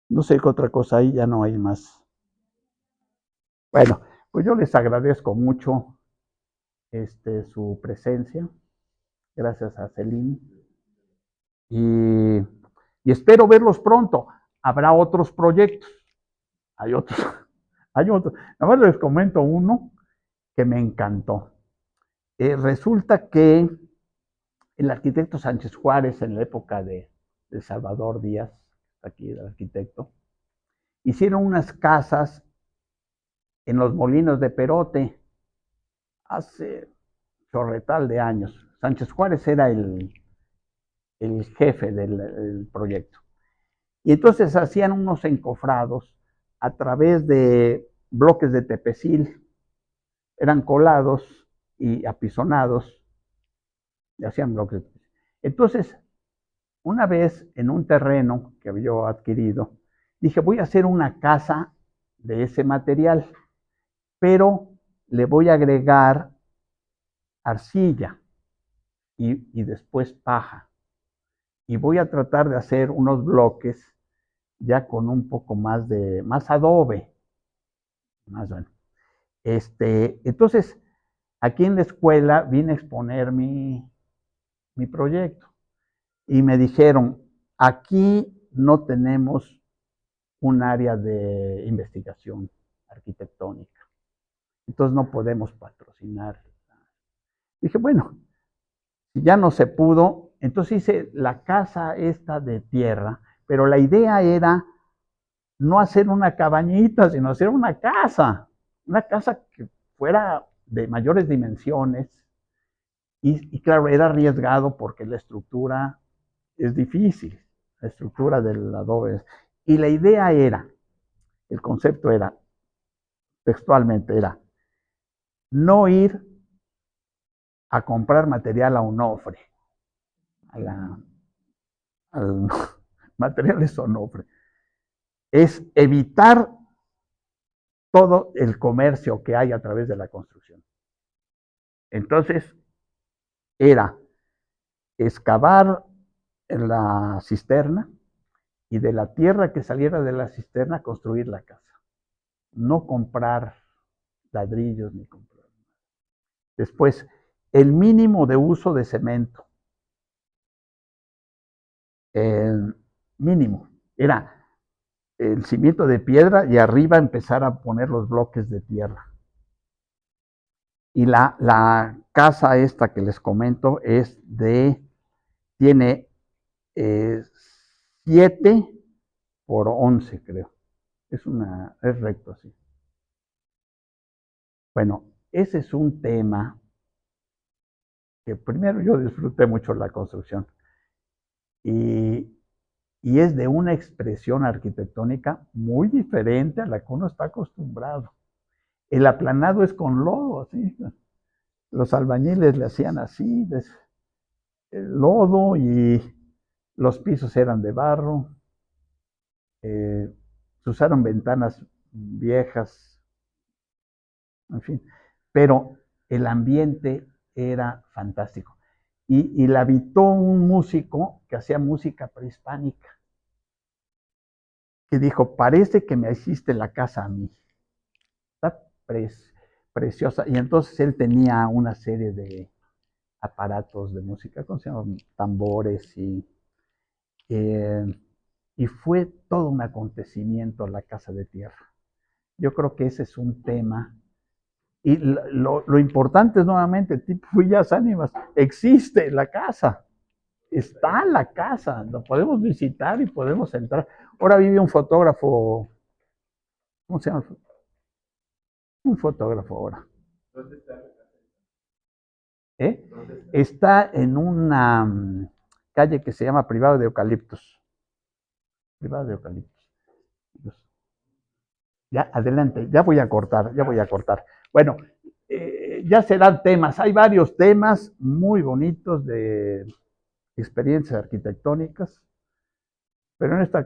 No sé qué otra cosa hay, ya no hay más. Bueno, pues yo les agradezco mucho su presencia. Gracias a Celine. Y espero verlos pronto. Habrá otros proyectos. Hay otros. Nada más les comento uno que me encantó. Resulta que el arquitecto Sánchez Juárez, en la época de Salvador Díaz, aquí el arquitecto, hicieron unas casas en los Molinos de Perote hace chorretal de años. Sánchez Juárez era el jefe del proyecto. Y entonces hacían unos encofrados a través de bloques de tepecil, eran colados y apisonados, y hacían bloques. Entonces, una vez en un terreno que había adquirido, dije: voy a hacer una casa de ese material, pero le voy a agregar arcilla y después paja. Y voy a tratar de hacer unos bloques ya con un poco más adobe. Más bueno. Entonces, aquí en la escuela vine a exponer mi proyecto y me dijeron: aquí no tenemos un área de investigación arquitectónica, entonces no podemos patrocinar. Dije: bueno, si ya no se pudo, entonces hice la casa esta de tierra, pero la idea era no hacer una cabañita, sino hacer una casa que fuera de mayores dimensiones, Y claro, era arriesgado porque la estructura es difícil, la estructura del adobe. Y la idea era, el concepto era, textualmente era, no ir a comprar material a Onofre, al materiales Onofre. Es evitar todo el comercio que hay a través de la construcción. Entonces, era excavar en la cisterna y de la tierra que saliera de la cisterna construir la casa. No comprar ladrillos ni comprar. Después, el mínimo de uso de cemento. El mínimo. Era el cimiento de piedra y arriba empezar a poner los bloques de tierra. Y la casa esta que les comento es tiene 7 por 11, creo. Es recto así. Bueno, ese es un tema que primero yo disfruté mucho la construcción y es de una expresión arquitectónica muy diferente a la que uno está acostumbrado. El aplanado es con lodo, así. Los albañiles le hacían así, el lodo, y los pisos eran de barro. Se usaron ventanas viejas, en fin, pero el ambiente era fantástico. Y la habitó un músico que hacía música prehispánica, que dijo, parece que me hiciste la casa a mí. Está preciosa. Y entonces él tenía una serie de aparatos de música, ¿cómo se llaman? Tambores eh, y fue todo un acontecimiento la Casa de Tierra. Yo creo que ese es un tema. Y lo importante es nuevamente, tipo Villas Ánimas, existe la casa, está la casa, lo podemos visitar y podemos entrar. Ahora vive un fotógrafo, ¿cómo se llama? Un fotógrafo ahora. ¿Dónde está la casa? ¿Eh? Está en una calle que se llama Privado de Eucaliptos. Privado de Eucaliptos. Ya, adelante, ya voy a cortar, ya voy a cortar. Bueno, ya serán temas, hay varios temas muy bonitos de experiencias arquitectónicas, pero en este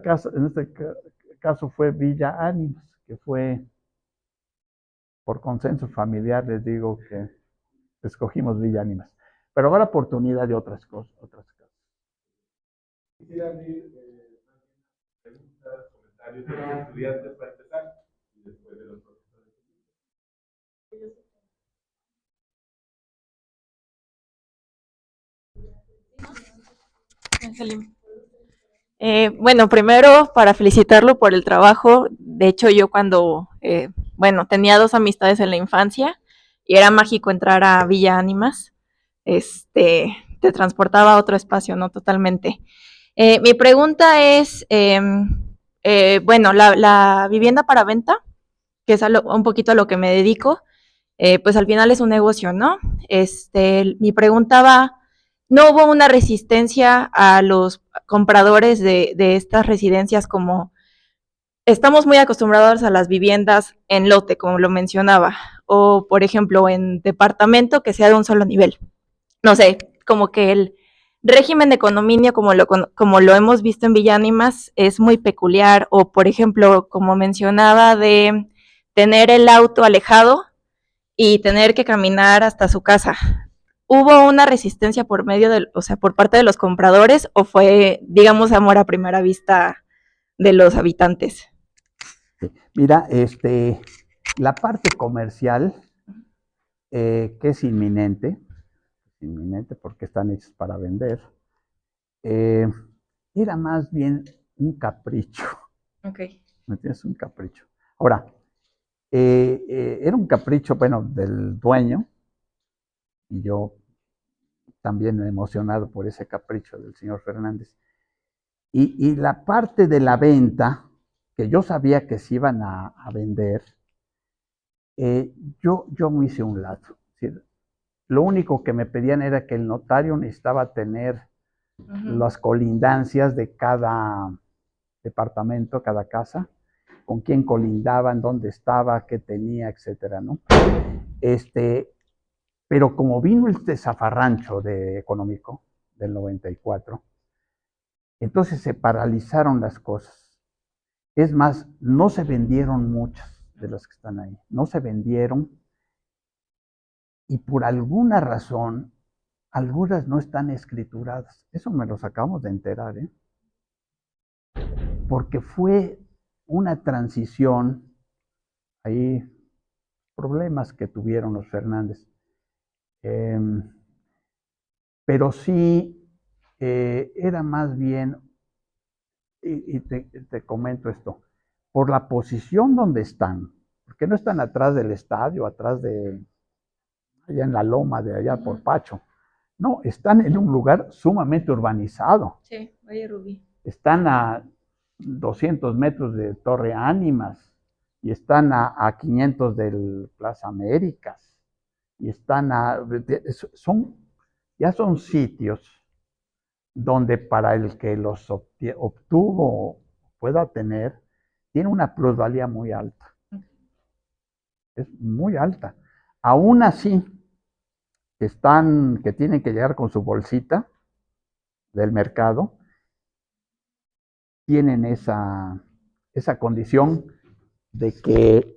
caso fue Villa Ánimas, que fue por consenso familiar, les digo que escogimos Villa Ánimas. Pero habrá oportunidad de otras cosas. Quisiera abrir preguntas, comentarios de los estudiantes para empezar y después de los profesores. Bueno, primero para felicitarlo por el trabajo. De hecho, yo cuando, bueno, tenía 2 amistades en la infancia y era mágico entrar a Villa Ánimas. Te transportaba a otro espacio, ¿no? Totalmente. Mi pregunta es, bueno, la vivienda para venta, que es un poquito a lo que me dedico, pues al final es un negocio, ¿no? Mi pregunta va, ¿no hubo una resistencia a los compradores de estas residencias como estamos muy acostumbrados a las viviendas en lote, como lo mencionaba, o por ejemplo en departamento que sea de un solo nivel? No sé, como que el régimen de condominio como lo hemos visto en Villa Ánimas es muy peculiar, o por ejemplo, como mencionaba, de tener el auto alejado y tener que caminar hasta su casa. ¿Hubo una resistencia por medio de, o sea, por parte de los compradores o fue, digamos, amor a primera vista de los habitantes? Mira, la parte comercial, que es inminente porque están hechos para vender, era más bien un capricho. Ok. ¿Me entiendes? Un capricho. Ahora, era un capricho, bueno, del dueño, y yo también emocionado por ese capricho del señor Fernández. Y la parte de la venta, que yo sabía que se iban a vender, yo me hice a un lado. Es decir, lo único que me pedían era que el notario necesitaba tener las colindancias de cada departamento, cada casa, con quién colindaban, dónde estaba, qué tenía, etcétera, ¿no? Pero como vino el zafarrancho económico del 94, entonces se paralizaron las cosas. Es más, no se vendieron muchas de las que están ahí, no se vendieron, y por alguna razón, algunas no están escrituradas. Eso me los acabamos de enterar, ¿eh? Porque fue una transición, ahí problemas que tuvieron los Fernández. Pero sí, era más bien, y te comento esto, por la posición donde están, porque no están atrás del estadio, atrás de, allá en la loma de allá por Pacho. No, están en un lugar sumamente urbanizado. Sí, Valle Rubí. Están a 200 metros de Torre Ánimas, y están a 500 del Plaza Américas, y están ya son sitios donde para el que los obtuvo pueda tener, tiene una plusvalía muy alta. Es muy alta. Aún así, que tienen que llegar con su bolsita del mercado, tienen esa condición de que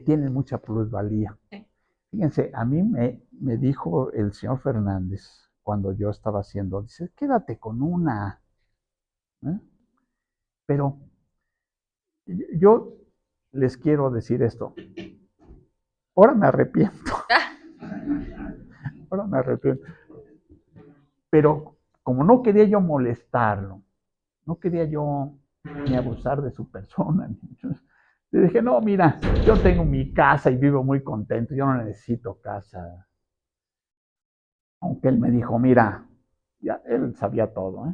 tienen mucha plusvalía. Sí. Fíjense, a mí me dijo el señor Fernández, cuando yo estaba haciendo, dice, quédate con una. ¿Eh? Pero yo les quiero decir esto. Ahora me arrepiento. Ahora me arrepiento. Pero como no quería yo molestarlo, no quería yo ni abusar de su persona, le dije, no, mira, yo tengo mi casa y vivo muy contento, yo no necesito casa. Aunque él me dijo, mira, ya él sabía todo, ¿eh?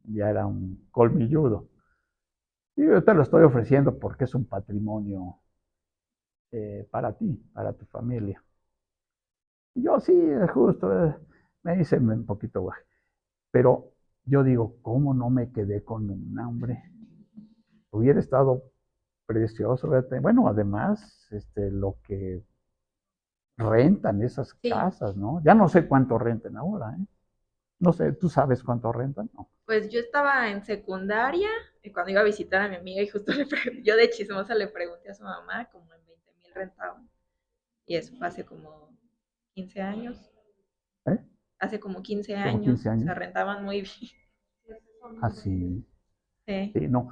Ya era un colmilludo. Y yo te lo estoy ofreciendo porque es un patrimonio para ti, para tu familia. Y yo sí, justo, me hice un poquito guaje. Pero yo digo, ¿cómo no me quedé con un hombre? Hubiera estado precioso. Bueno, además, lo que rentan esas casas, ¿no? Ya no sé cuánto renten ahora, ¿eh? No sé, ¿tú sabes cuánto rentan? No. Pues yo estaba en secundaria y cuando iba a visitar a mi amiga y justo yo de chismosa le pregunté a su mamá, como en 20,000 rentaban. Y eso fue hace como 15 años. ¿Eh? Hace como 15 años. Como 15 años. Se rentaban muy bien. Así. Sí. Sí, no.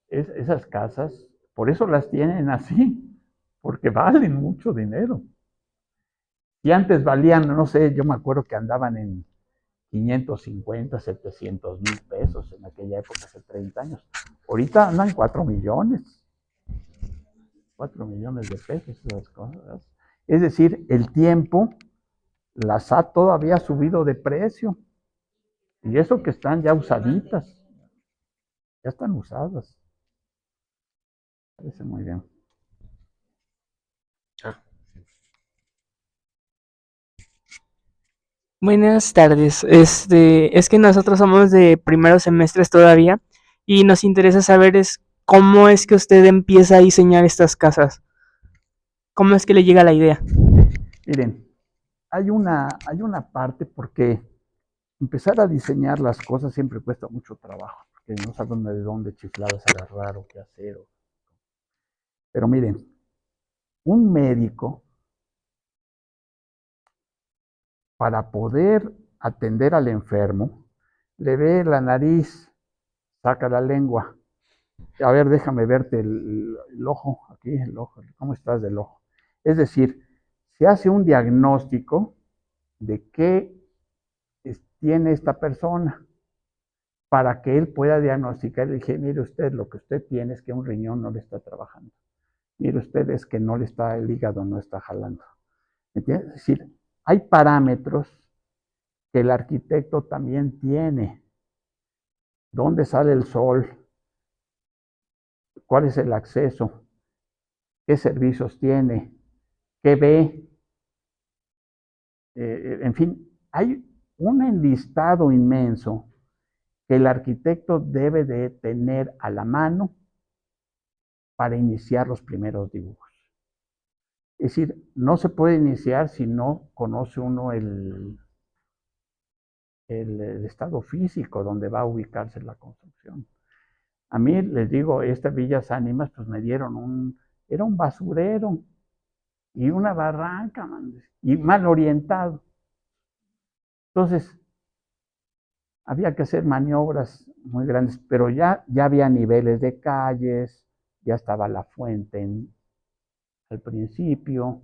Esas casas, por eso las tienen así, porque valen mucho dinero. Y antes valían, no sé, yo me acuerdo que andaban en 550, 700,000 pesos en aquella época, hace 30 años. Ahorita andan 4 millones. 4 millones de pesos esas cosas. Es decir, el tiempo las ha todavía subido de precio. Y eso que están ya usaditas. Ya están usadas. Parece muy bien. Buenas tardes. Es que nosotros somos de primeros semestres todavía y nos interesa saber cómo es que usted empieza a diseñar estas casas. ¿Cómo es que le llega la idea? Miren, hay una parte porque empezar a diseñar las cosas siempre cuesta mucho trabajo, porque no saben de dónde chifladas agarrar o qué hacer. Pero miren, un médico, para poder atender al enfermo, le ve la nariz, saca la lengua. A ver, déjame verte el ojo, aquí el ojo, ¿cómo estás del ojo? Es decir, se hace un diagnóstico de qué tiene esta persona para que él pueda diagnosticar. Le dije, mire usted, lo que usted tiene es que un riñón no le está trabajando. Mire usted, es que no le está, el hígado no está jalando. ¿Entiendes? Es decir, hay parámetros que el arquitecto también tiene. ¿Dónde sale el sol? ¿Cuál es el acceso? ¿Qué servicios tiene? qué ve, en fin, hay un enlistado inmenso que el arquitecto debe de tener a la mano para iniciar los primeros dibujos. Es decir, no se puede iniciar si no conoce uno el estado físico donde va a ubicarse la construcción. A mí, les digo, estas Villas Ánimas, pues me dieron era un basurero y una barranca, man, y mal orientado. Entonces, había que hacer maniobras muy grandes, pero ya había niveles de calles, ya estaba la fuente al principio,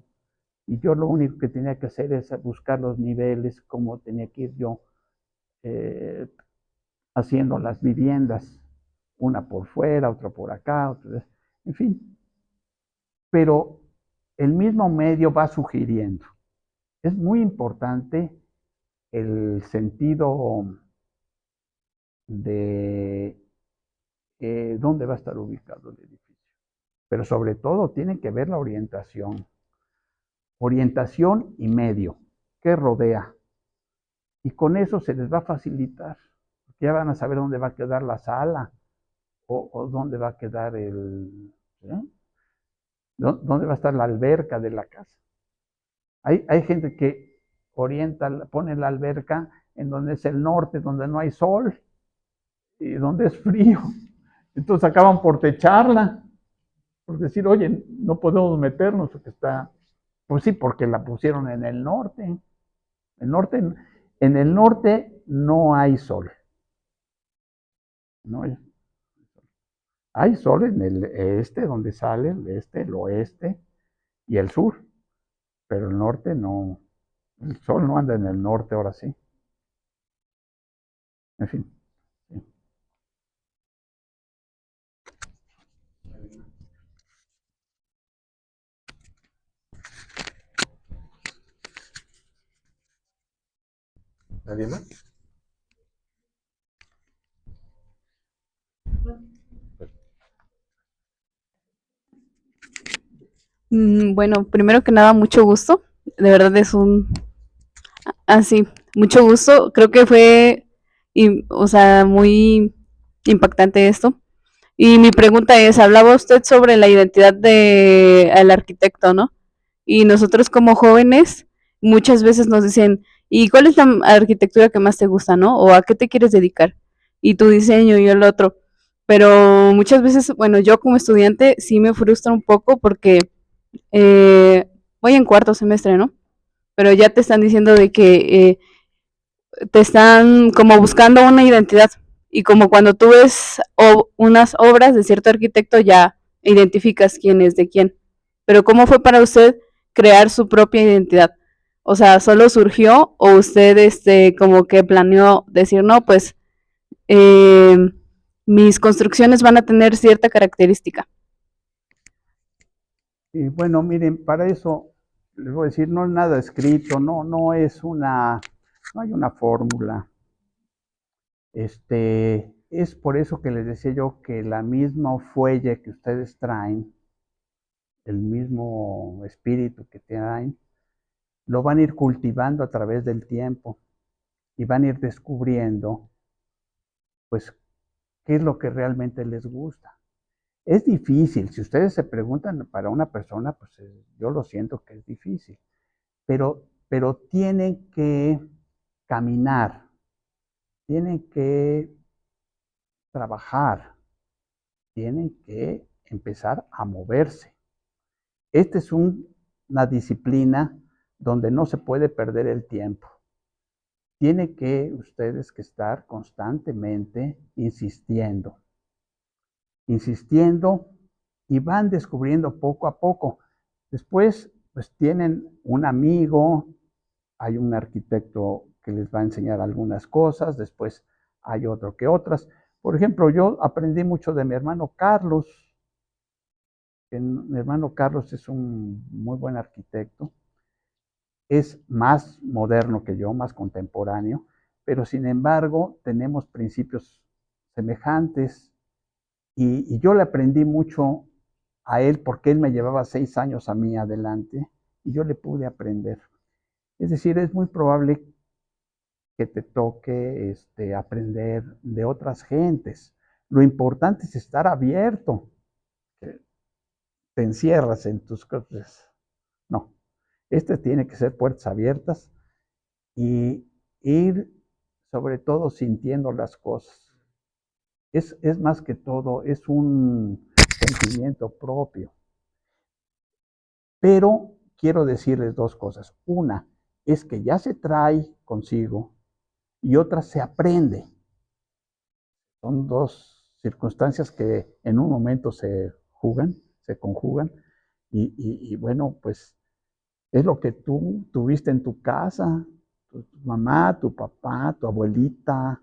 y yo lo único que tenía que hacer es buscar los niveles, cómo tenía que ir yo haciendo las viviendas, una por fuera, otra por acá, otra, en fin. Pero el mismo medio va sugiriendo. Es muy importante el sentido de dónde va a estar ubicado el edificio. Pero sobre todo tiene que ver la orientación. Orientación y medio que rodea. Y con eso se les va a facilitar. Ya van a saber dónde va a quedar la sala o dónde va a quedar dónde va a estar la alberca de la casa. Hay gente que pone la alberca en donde es el norte, donde no hay sol y donde es frío. Entonces acaban por techarla, por decir, oye, no podemos meternos porque está, pues sí, porque la pusieron en el norte. En el norte no hay sol. No hay sol en el este, donde sale el este, el oeste y el sur, pero el norte no. El sol no anda en el norte, ahora sí. En fin. Sí. ¿Nadie más? Bueno, primero que nada, mucho gusto. De verdad es así, mucho gusto. Creo que fue, o sea, muy impactante esto. Y mi pregunta es, hablaba usted sobre la identidad del arquitecto, ¿no? Y nosotros como jóvenes muchas veces nos dicen, ¿y cuál es la arquitectura que más te gusta, no? ¿O a qué te quieres dedicar? Y tu diseño y el otro. Pero muchas veces, bueno, yo como estudiante sí me frustra un poco porque voy en cuarto semestre, ¿no? Pero ya te están diciendo de que te están como buscando una identidad. Y como cuando tú ves unas obras de cierto arquitecto, ya identificas quién es de quién. Pero ¿cómo fue para usted crear su propia identidad? O sea, ¿solo surgió o usted como que planeó decir, no, pues eh, mis construcciones van a tener cierta característica? Y bueno, miren, para eso les voy a decir, no es nada escrito, no hay una fórmula. Es por eso que les decía yo que la misma fuelle que ustedes traen, el mismo espíritu que traen, lo van a ir cultivando a través del tiempo y van a ir descubriendo, pues, qué es lo que realmente les gusta. Es difícil, si ustedes se preguntan para una persona, pues yo lo siento que es difícil, pero tienen que caminar, tienen que trabajar, tienen que empezar a moverse. Esta es una disciplina donde no se puede perder el tiempo. Tiene que ustedes que estar constantemente insistiendo y van descubriendo poco a poco. Después, pues tienen un amigo, hay un arquitecto que les va a enseñar algunas cosas, después hay otro que otras. Por ejemplo, yo aprendí mucho de mi hermano Carlos. Mi hermano Carlos es un muy buen arquitecto, es más moderno que yo, más contemporáneo, pero sin embargo tenemos principios semejantes y yo le aprendí mucho a él porque él me llevaba 6 años a mí adelante y yo le pude aprender. Es decir, es muy probable que te toque aprender de otras gentes. Lo importante es estar abierto. Te encierras en tus cosas. No, tiene que ser puertas abiertas y ir sobre todo sintiendo las cosas. Es más que todo, es un sentimiento propio. Pero quiero decirles dos cosas. Una es que ya se trae consigo y otra se aprende. Son dos circunstancias que en un momento se conjugan y bueno, pues es lo que tú tuviste en tu casa, tu mamá, tu papá, tu abuelita,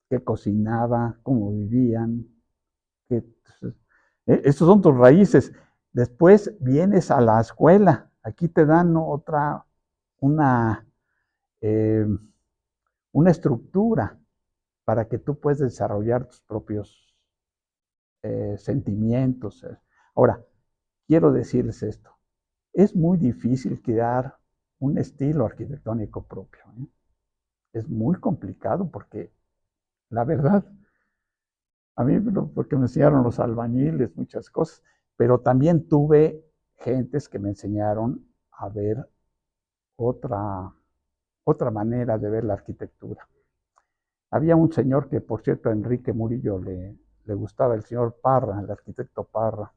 que cocinaba, cómo vivían. Estos son tus raíces. Después vienes a la escuela. Aquí te dan una, eh, una estructura para que tú puedas desarrollar tus propios sentimientos. Ahora, quiero decirles esto. Es muy difícil crear un estilo arquitectónico propio. Es muy complicado porque, la verdad, a mí porque me enseñaron los albañiles, muchas cosas, pero también tuve gentes que me enseñaron a ver otra manera de ver la arquitectura. Había un señor que, por cierto, a Enrique Murillo le gustaba, el señor Parra, el arquitecto Parra.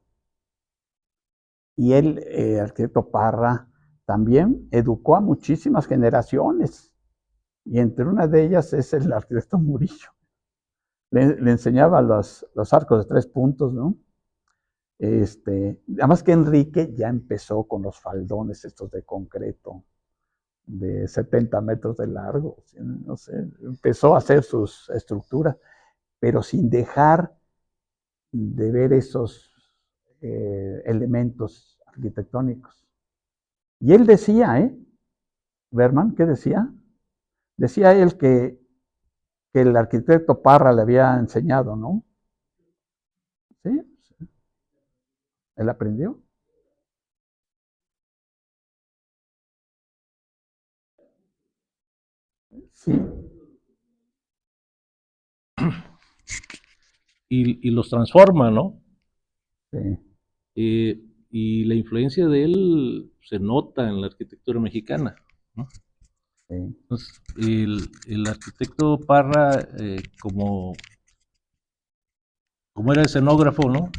Y él, el arquitecto Parra, también educó a muchísimas generaciones. Y entre una de ellas es el arquitecto Murillo. Le enseñaba los arcos de 3 puntos, ¿no? Además que Enrique ya empezó con los faldones estos de concreto de 70 metros de largo, no sé, empezó a hacer sus estructuras, pero sin dejar de ver esos elementos arquitectónicos. Y él decía, Berman, ¿qué decía? Decía él que el arquitecto Parra le había enseñado, ¿no? Sí, él aprendió. Sí. Y los transforma, ¿no? Sí. Y la influencia de él se nota en la arquitectura mexicana, ¿no? Sí. Entonces, el arquitecto Parra, como era escenógrafo, ¿no?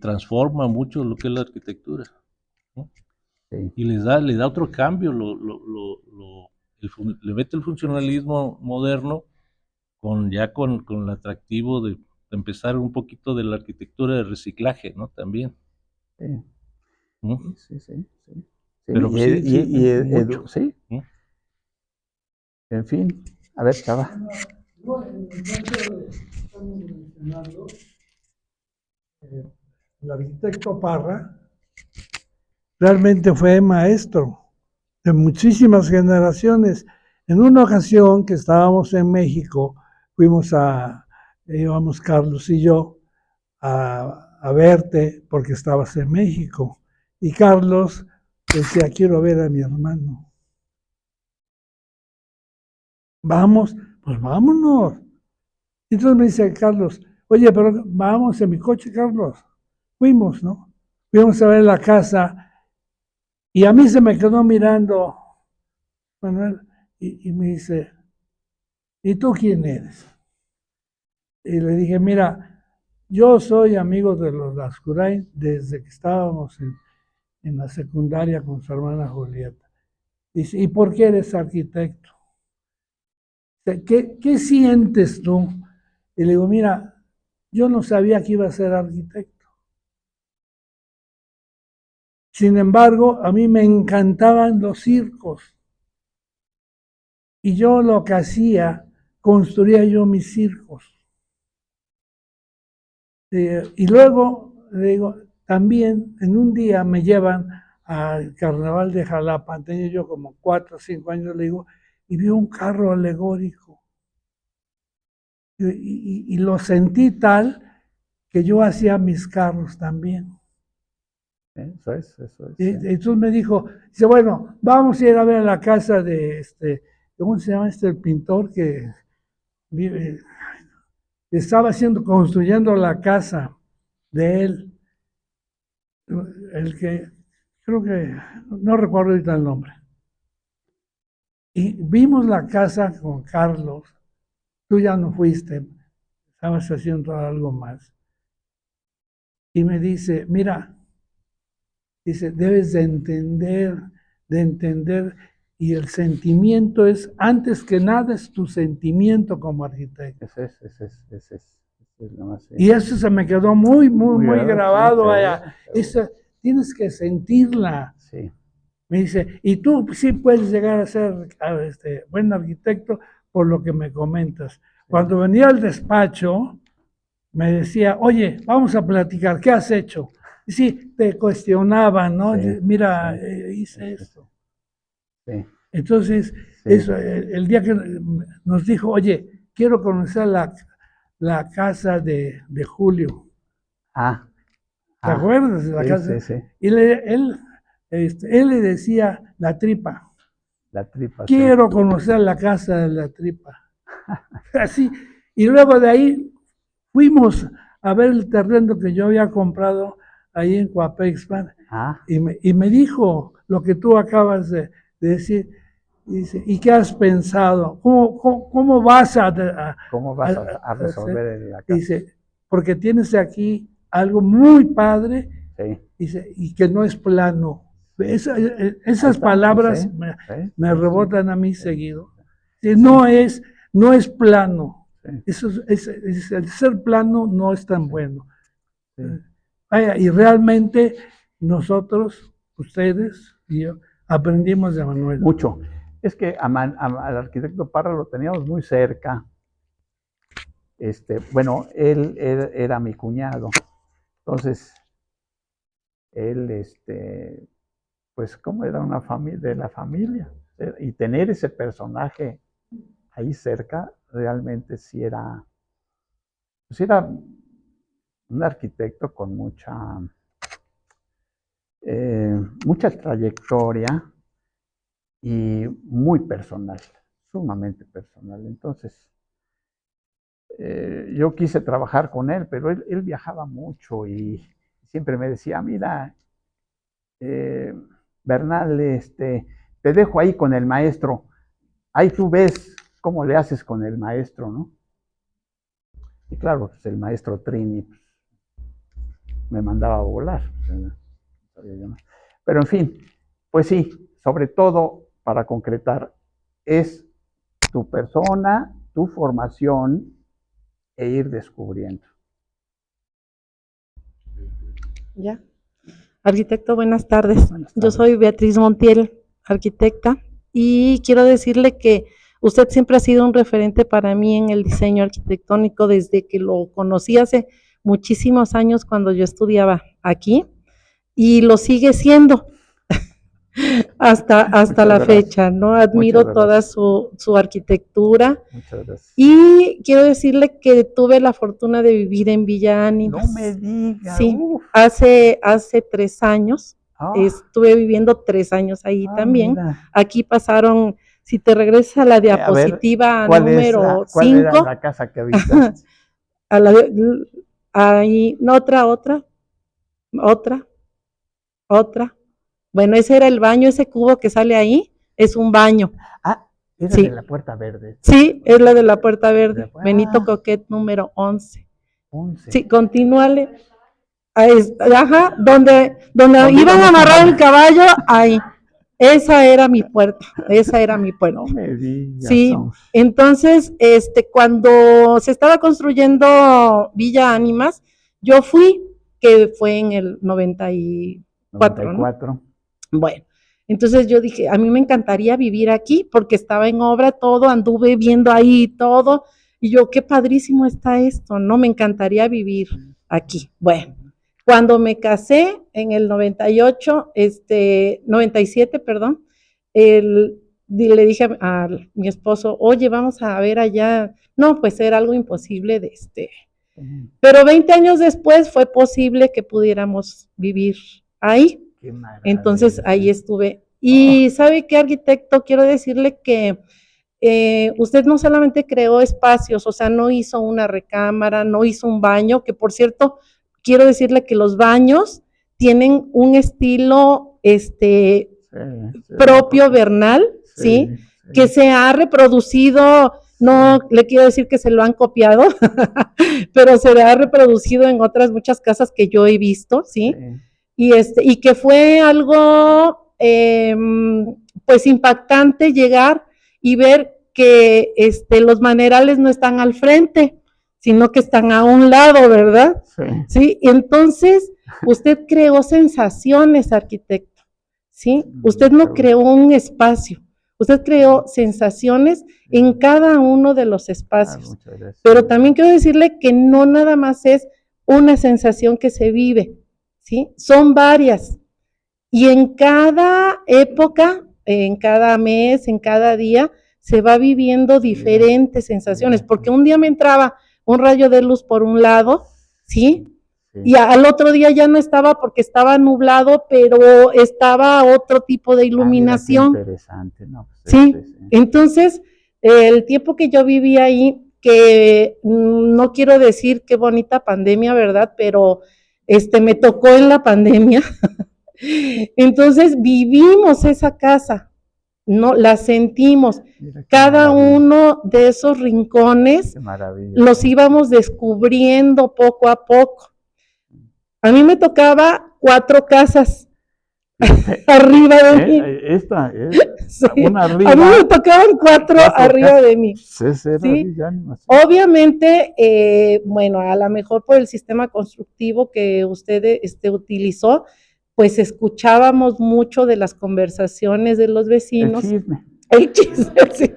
Transforma mucho lo que es la arquitectura, ¿no? Sí. Y le da otro cambio, le mete el funcionalismo moderno con el atractivo de empezar un poquito de la arquitectura de reciclaje, ¿no? También. Sí. ¿No? Sí. Pero mucho. Sí. ¿No? En fin, a ver, Chava. No, en el caso de estamos mencionando, el arquitecto Parra realmente fue maestro de muchísimas generaciones. En una ocasión que estábamos en México, íbamos Carlos y yo a verte porque estabas en México. Y Carlos decía, quiero ver a mi hermano. Vamos, pues vámonos. Entonces me dice Carlos, oye, pero vamos en mi coche, Carlos. Fuimos, ¿no? Fuimos a ver la casa y a mí se me quedó mirando Manuel y me dice, ¿y tú quién eres? Y le dije, mira, yo soy amigo de los Lascurain desde que estábamos en la secundaria con su hermana Julieta. Dice, ¿y por qué eres arquitecto? ¿Qué sientes tú? Y le digo, mira, yo no sabía que iba a ser arquitecto. Sin embargo, a mí me encantaban los circos. Y yo lo que hacía, construía yo mis circos. Y luego, le digo, también en un día me llevan al carnaval de Jalapa, tenía yo como 4 o 5 años, le digo, y vi un carro alegórico. Y lo sentí tal que yo hacía mis carros también. Eso es, eso es. Y Sí. entonces me dijo, dice, bueno, vamos a ir a ver la casa de ¿cómo se llama el pintor que vive? Estaba construyendo la casa de él, el que, creo que, no recuerdo ahorita el nombre. Y vimos la casa con Carlos, tú ya no fuiste, estabas haciendo algo más. Y me dice, mira, dice, debes de entender, y el sentimiento es, antes que nada, es tu sentimiento como arquitecto. Ese es lo más, sí. Y eso se me quedó muy grabado. Sí, Vaya. seguro. Tienes que sentirla. Sí, Me dice, y tú sí puedes llegar a ser buen arquitecto por lo que me comentas. Cuando venía al despacho, me decía, oye, vamos a platicar, ¿qué has hecho? Y sí, te cuestionaban, ¿no? Sí, Mira, sí, hice esto. sí, Entonces, sí. eso, el día que nos dijo, oye, quiero conocer la casa de Julio. Ah, ¿Te acuerdas de la sí, casa? sí, sí, Y él le decía la tripa. la tripa, sí. Quiero conocer la casa de la tripa. Así. Y luego de ahí fuimos a ver el terreno que yo había comprado ahí en Coapexpan. Ah, Y me dijo lo que tú acabas de decir. Dice, ¿y qué has pensado? ¿Cómo vas ¿cómo vas a hacer? resolver la casa? Dice, porque tienes aquí algo muy padre, Sí, dice, y que no es plano. Esas ahí estamos, palabras sí, me sí, rebotan a mí sí, seguido. sí, No es plano. sí, Eso el ser plano no es tan bueno. sí. Vaya, y realmente nosotros, ustedes y yo, aprendimos de Manuel. Mucho. Es que al arquitecto Parra lo teníamos muy cerca. Bueno, él era mi cuñado. Entonces, él, pues, como era una familia de la familia. Y tener ese personaje ahí cerca, realmente sí era, pues era un arquitecto con mucha trayectoria y muy personal, sumamente personal. Entonces, yo quise trabajar con él, pero él viajaba mucho y siempre me decía, mira, Bernal, te dejo ahí con el maestro, ahí tú ves cómo le haces con el maestro, ¿no? Y claro, pues el maestro Trini pues, me mandaba a volar. Pero en fin, pues sí, sobre todo para concretar, es tu persona, tu formación e ir descubriendo. Ya. Arquitecto, buenas tardes. Buenas Yo tardes. soy Beatriz Montiel, arquitecta, y quiero decirle que usted siempre ha sido un referente para mí en el diseño arquitectónico desde que lo conocí hace muchísimos años cuando yo estudiaba aquí, y lo sigue siendo hasta Muchas la gracias. fecha, ¿no? Admiro Muchas toda gracias. su arquitectura. Muchas gracias. Y quiero decirle que tuve la fortuna de vivir en Villa Ánimas. No me diga. Sí, Uf. hace 3 años. Ah, Estuve viviendo 3 años ahí también. mira. Aquí pasaron, si te regresa a la diapositiva ¿Cuál número ¿Cuál era 5, la casa que habitaste? ahí, no, otra. Bueno, ese era el baño, ese cubo que sale ahí, es un baño. Ah, era Sí. de la Puerta Verde. Sí, es la de la Puerta Verde, Ah. Benito Coquet número 11. 11. Sí, continúale. Ajá, donde iban a íbamos amarrar a- el caballo, ahí. Esa era mi puerta, No me digas. Sí, hombre. entonces, cuando se estaba construyendo Villa Ánimas, yo fui, que fue en el 94, ¿no? 94. Bueno, entonces yo dije, a mí me encantaría vivir aquí porque estaba en obra todo, anduve viendo ahí todo, y yo, qué padrísimo está esto, ¿no? Me encantaría vivir aquí. Bueno, cuando me casé en el 97, perdón, le dije a mi esposo, oye, vamos a ver allá. No, pues era algo imposible pero 20 años después fue posible que pudiéramos vivir ahí. Qué maravilla. Entonces ahí estuve. Y ¿sabe qué, arquitecto? Quiero decirle que usted no solamente creó espacios, o sea, no hizo una recámara, no hizo un baño, que por cierto, quiero decirle que los baños tienen un estilo propio, Bernal, ¿sí? Que se ha reproducido, no le quiero decir que se lo han copiado, pero se ha reproducido en otras muchas casas que yo he visto, ¿sí? Y que fue algo, pues, impactante llegar y ver que los manerales no están al frente, sino que están a un lado, ¿verdad? Sí. Entonces, usted creó sensaciones, arquitecto, ¿sí? Usted no creó un espacio, usted creó sensaciones en cada uno de los espacios. Pero también quiero decirle que no nada más es una sensación que se vive, ¿sí? Son varias. Y en cada época, en cada mes, en cada día, se va viviendo diferentes sensaciones, porque un día me entraba un rayo de luz por un lado, ¿sí? Y al otro día ya no estaba porque estaba nublado, pero estaba otro tipo de iluminación. Mira, interesante, ¿no? Sí. Entonces, el tiempo que yo viví ahí, que no quiero decir qué bonita pandemia, ¿verdad? Pero me tocó en la pandemia. Entonces vivimos esa casa, ¿no? La sentimos. Cada uno de esos rincones los íbamos descubriendo poco a poco. A mí me tocaba 4 casas arriba de mí. Sí. Una arriba. A mí me tocaban 4 arriba de mí. ¿Sí? Obviamente, bueno, a lo mejor por el sistema constructivo que usted utilizó, pues escuchábamos mucho de las conversaciones de los vecinos. El chisme, sí.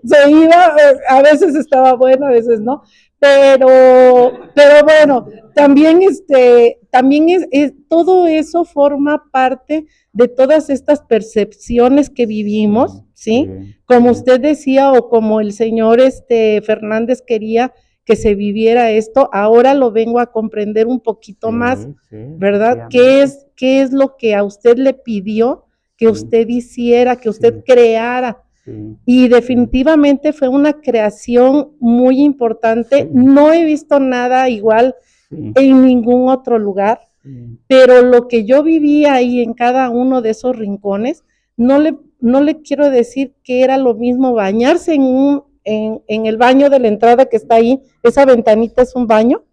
Se iba, a veces estaba bueno, a veces no, pero bueno, también todo eso forma parte de todas estas percepciones que vivimos, ¿sí? Como usted decía, o como el señor Fernández quería que se viviera esto, ahora lo vengo a comprender un poquito más, ¿verdad? ¿Qué es lo que a usted le pidió que usted hiciera, que usted creara? Y definitivamente fue una creación muy importante. No he visto nada igual en ningún otro lugar, pero lo que yo viví ahí en cada uno de esos rincones, no le quiero decir que era lo mismo bañarse en el baño de la entrada que está ahí. Esa ventanita es un baño.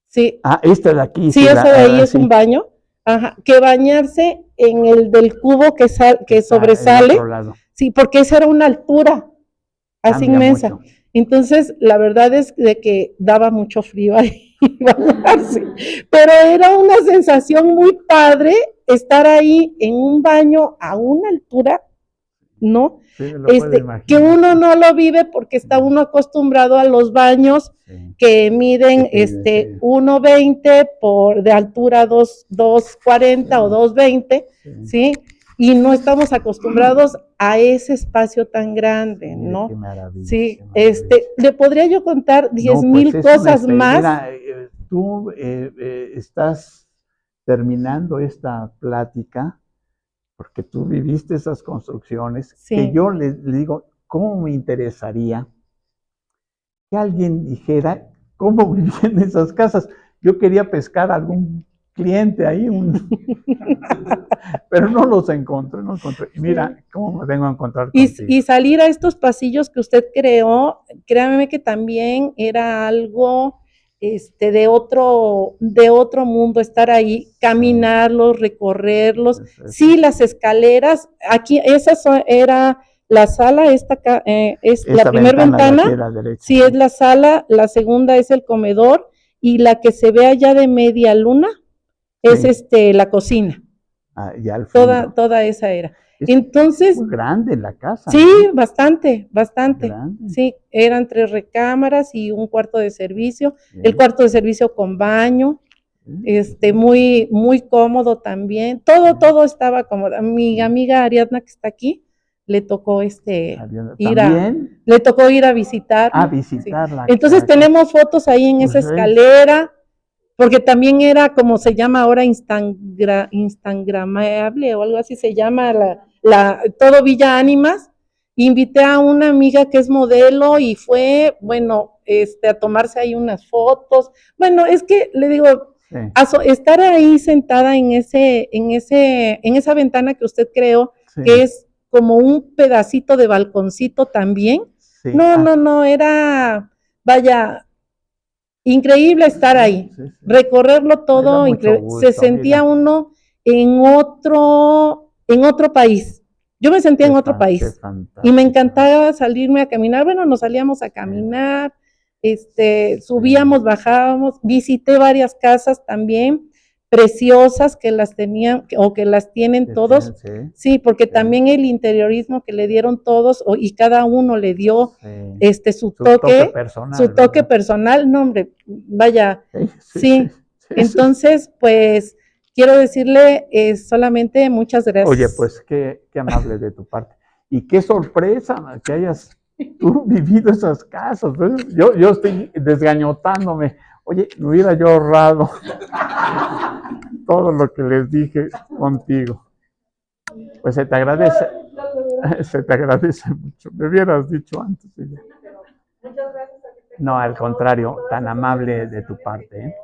Sí. Esta de aquí. Sí, esa de ahí es un baño. Ajá. Que bañarse en el del cubo que sobresale. Sí, porque esa era una altura así inmensa. Mucho. Entonces, la verdad es de que daba mucho frío ahí bañarse. Pero era una sensación muy padre estar ahí en un baño a una altura, ¿no? Sí, que uno no lo vive porque está uno acostumbrado a los baños que miden 1.20 de altura 2.40 o 2.20, ¿sí? Y no estamos acostumbrados a ese espacio tan grande, ¿no? Qué maravilla, sí, qué maravilla. Le podría yo contar 10,000 cosas más. Mira, tú estás terminando esta plática porque tú viviste esas construcciones, que yo le digo, ¿cómo me interesaría que alguien dijera cómo vivían esas casas? Yo quería pescar a algún cliente ahí, pero no los encontré, Y mira, cómo me vengo a encontrar contigo. Y salir a estos pasillos que usted creó, créanme que también era algo de otro mundo, estar ahí, caminarlos, recorrerlos. Sí, las escaleras, aquí, esa era la sala, es la primera ventana, sí, es la sala, la segunda es el comedor, y la que se ve allá de media luna, es la cocina. Ya al fondo. Toda esa era. Entonces, muy grande la casa. Sí, ¿no? bastante. Grande. Sí, eran 3 recámaras y un cuarto de servicio. El cuarto de servicio con baño, muy, muy cómodo también. Todo estaba cómodo. Mi amiga Ariadna, que está aquí, le tocó le tocó ir a visitar. Visitarla. Entonces tenemos fotos ahí en esa escalera. porque también era como se llama ahora instagramable o algo así se llama todo Villa Ánimas. Invité a una amiga que es modelo y fue, bueno, a tomarse ahí unas fotos. Bueno, es que le digo, Sí, estar ahí sentada en esa ventana que usted creó, sí, que es como un pedacito de balconcito también. sí. No, Ah, no, no, era, vaya, increíble estar ahí, sí, sí. recorrerlo Me da todo, mucho increíble. Se gusto, sentía mira. uno en otro país. Yo me sentía en otro Qué país y me fantástico. encantaba salirme a caminar. Bueno, nos salíamos a caminar, subíamos, bajábamos, visité varias casas también preciosas que las tenían o que las tienen Sí, todos. sí, Sí, porque sí, también el interiorismo que le dieron todos y cada uno le dio sí. su Su toque toque, personal, ¿verdad? personal, no hombre, vaya, Sí, sí, sí. sí, sí, sí. Entonces, pues quiero decirle solamente muchas Oye, gracias. pues qué amable de tu parte. Y qué sorpresa que hayas tú vivido esas casas. Pues, yo estoy desgañotándome. Oye, me hubiera yo ahorrado todo lo que les dije contigo. Pues se te agradece mucho. Me hubieras dicho antes. y ya. No, al contrario, tan amable de tu parte, ¿eh?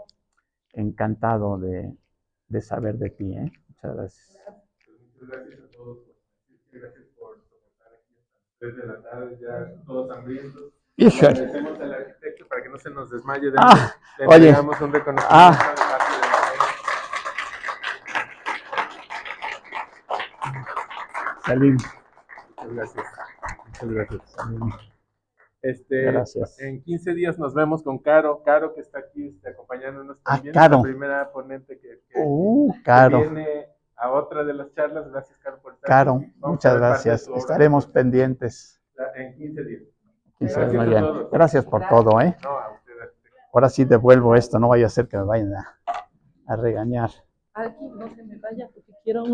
Encantado de saber de ti, ¿eh? Muchas gracias. Muchas gracias a todos. Gracias por soportar aquí hasta las 3 de la tarde, ya todos hambrientos. Le Híjole. agradecemos al arquitecto para que no se nos desmaye. Ah, Le oye. entregamos un reconocimiento Ah. de parte de Salim. Muchas gracias. Muchas gracias. Salim. Gracias. En 15 días nos vemos con Caro. Caro que está aquí acompañándonos Ah, también. Caro. Es la primera ponente que Caro. viene a otra de las charlas. Gracias, Caro, por estar Caro, aquí. Vamos muchas a ver parte de gracias. tu obra Estaremos pendientes. en 15 días. Quizás, Gracias muy a bien. todos. Gracias por todo, ¿eh? No, a ustedes. Ahora sí devuelvo esto, no vaya a ser que me vayan a regañar. Aquí no se me vaya porque quiero